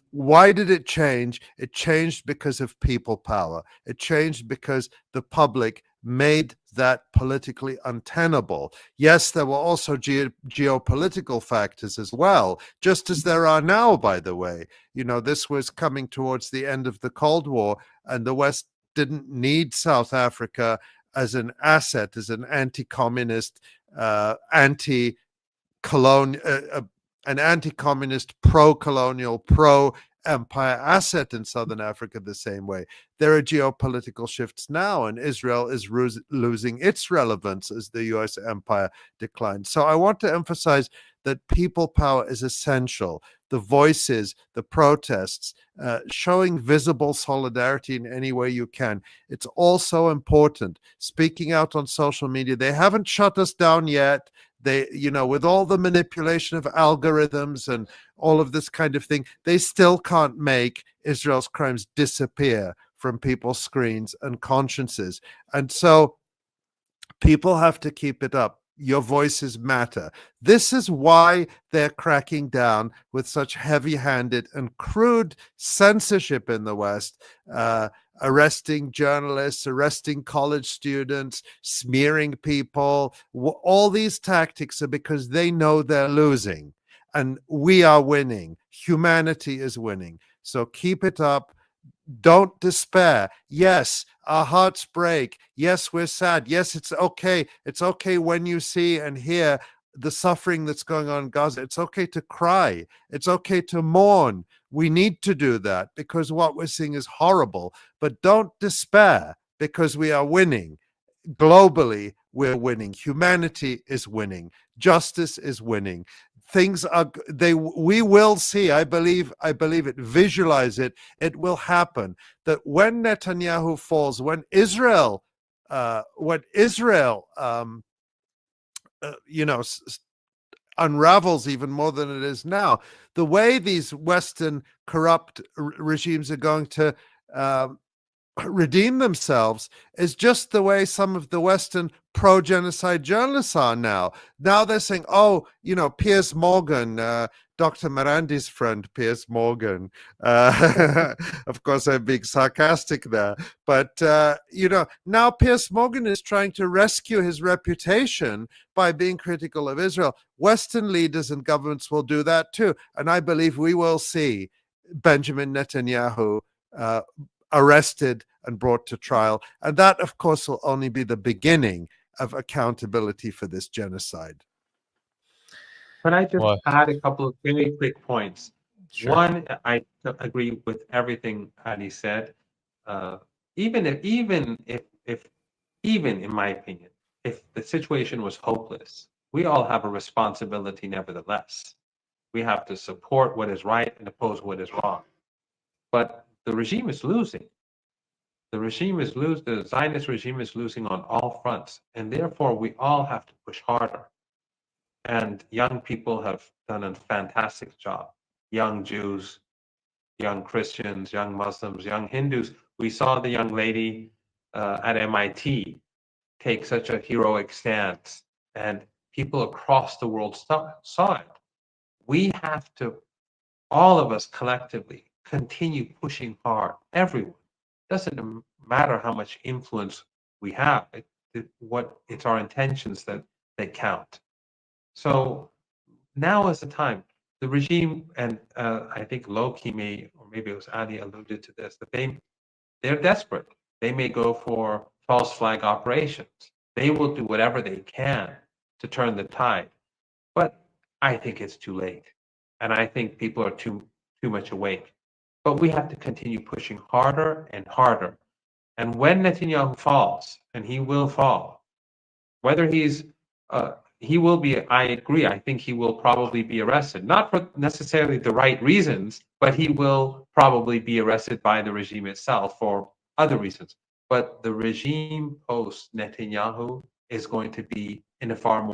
Why did it change? It changed because of people power. It changed because the public made that politically untenable. Yes, there were also geopolitical factors as well, just as there are now, by the way. This was coming towards the end of the Cold War, and the West didn't need South Africa as an asset, as an anti-communist, an anti-communist, pro-colonial, pro-empire asset in Southern Africa the same way. There are geopolitical shifts now, and Israel is losing its relevance as the US empire declines. So I want to emphasize that people power is essential. The voices, the protests, showing visible solidarity in any way you can. It's also important. Speaking out on social media, they haven't shut us down yet. They, with all the manipulation of algorithms and all of this kind of thing, they still can't make Israel's crimes disappear from people's screens and consciences. And so people have to keep it up. Your voices matter. This is why they're cracking down with such heavy-handed and crude censorship in the West, arresting journalists, arresting college students, smearing people. All these tactics are because they know they're losing, and we are winning. Humanity is winning. So keep it up. Don't despair. Yes, our hearts break. Yes, we're sad. Yes, it's okay. It's okay when you see and hear the suffering that's going on in Gaza. It's okay to cry. It's okay to mourn. We need to do that because what we're seeing is horrible. But don't despair because we are winning. Globally, we're winning. Humanity is winning. Justice is winning. We will see, I believe it, visualize it, it will happen, that when Netanyahu falls, when Israel unravels even more than it is now, the way these Western corrupt regimes are going to redeem themselves is just the way some of the Western pro-genocide journalists are now. Now they're saying, oh, Piers Morgan, Dr. Marandi's friend, Piers Morgan. Of course, I'm being sarcastic there. But, now Piers Morgan is trying to rescue his reputation by being critical of Israel. Western leaders and governments will do that too. And I believe we will see Benjamin Netanyahu arrested and brought to trial. And that, of course, will only be the beginning of accountability for this genocide. But I just add a couple of very quick points. Sure. One, I agree with everything Ali said. Even in my opinion, if the situation was hopeless, we all have a responsibility nevertheless. We have to support what is right and oppose what is wrong. But the regime is losing. The Zionist regime is losing on all fronts, and therefore we all have to push harder. And young people have done a fantastic job. Young Jews, young Christians, young Muslims, young Hindus. We saw the young lady at MIT take such a heroic stance, and people across the world saw it. We have to, all of us collectively, continue pushing hard. Everyone. Doesn't matter how much influence we have. It's our intentions that count. So now is the time. The regime, and I think Lowkey may, or maybe it was Ali alluded to this, that they're desperate. They may go for false flag operations. They will do whatever they can to turn the tide. But I think it's too late. And I think people are too much awake. But we have to continue pushing harder and harder. And when Netanyahu falls, and he will fall, whether he will be, I agree, I think he will probably be arrested. Not for necessarily the right reasons, but he will probably be arrested by the regime itself for other reasons. But the regime post Netanyahu is going to be in a far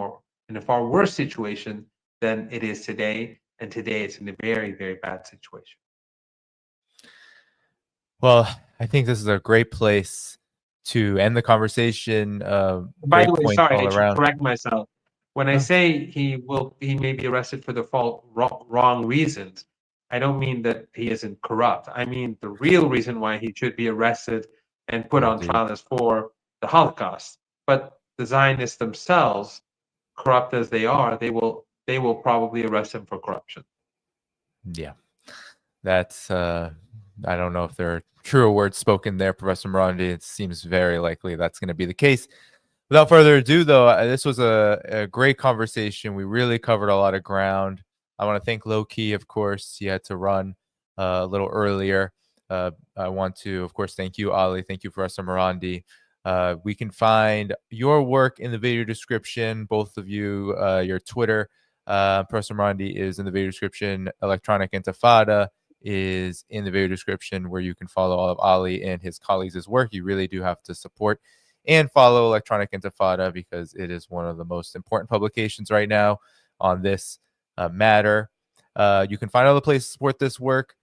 worse situation than it is today. And today it's in a very, very bad situation. Well, I think this is a great place to end the conversation. By the way, sorry, I should around. correct myself. When I say he may be arrested for the wrong reasons, I don't mean that he isn't corrupt. I mean the real reason why he should be arrested and put on trial is for the Holocaust. But the Zionists themselves, corrupt as they are, they will probably arrest him for corruption. Yeah, that's I don't know if there are truer words spoken there, Professor Marandi. It seems very likely that's going to be the case. Without further ado, though, this was a great conversation. We really covered a lot of ground. I want to thank Lowkey, of course. He had to run a little earlier. I want to, of course, thank you, Ali. Thank you, Professor Marandi. We can find your work in the video description, both of you, your Twitter. Professor Marandi is in the video description. Electronic Intifada is in the video description, where you can follow all of Ali and his colleagues' work. You really do have to support and follow Electronic Intifada, because it is one of the most important publications right now on this matter. You can find all the places to support this work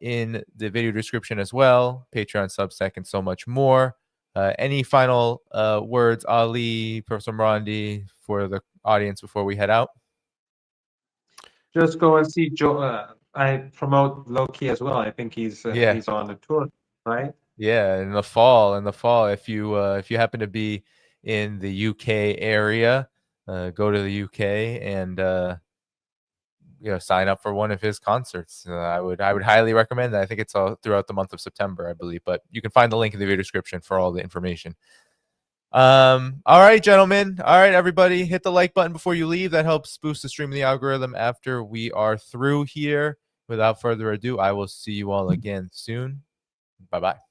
in the video description as well, Patreon, Substack, and so much more. Any final words, Ali, Professor Marandi, for the audience before we head out? Just go and see Joe. I promote Lowkey as well. I think he's on a tour, right? Yeah, in the fall. If you happen to be in the UK area, go to the UK and sign up for one of his concerts. I would highly recommend that. I think it's all throughout the month of September, I believe, but you can find the link in the video description for all the information. All right, gentlemen. All right, everybody, hit the like button before you leave. That helps boost the stream of the algorithm after we are through here. Without further ado, I will see you all again soon. Bye-bye.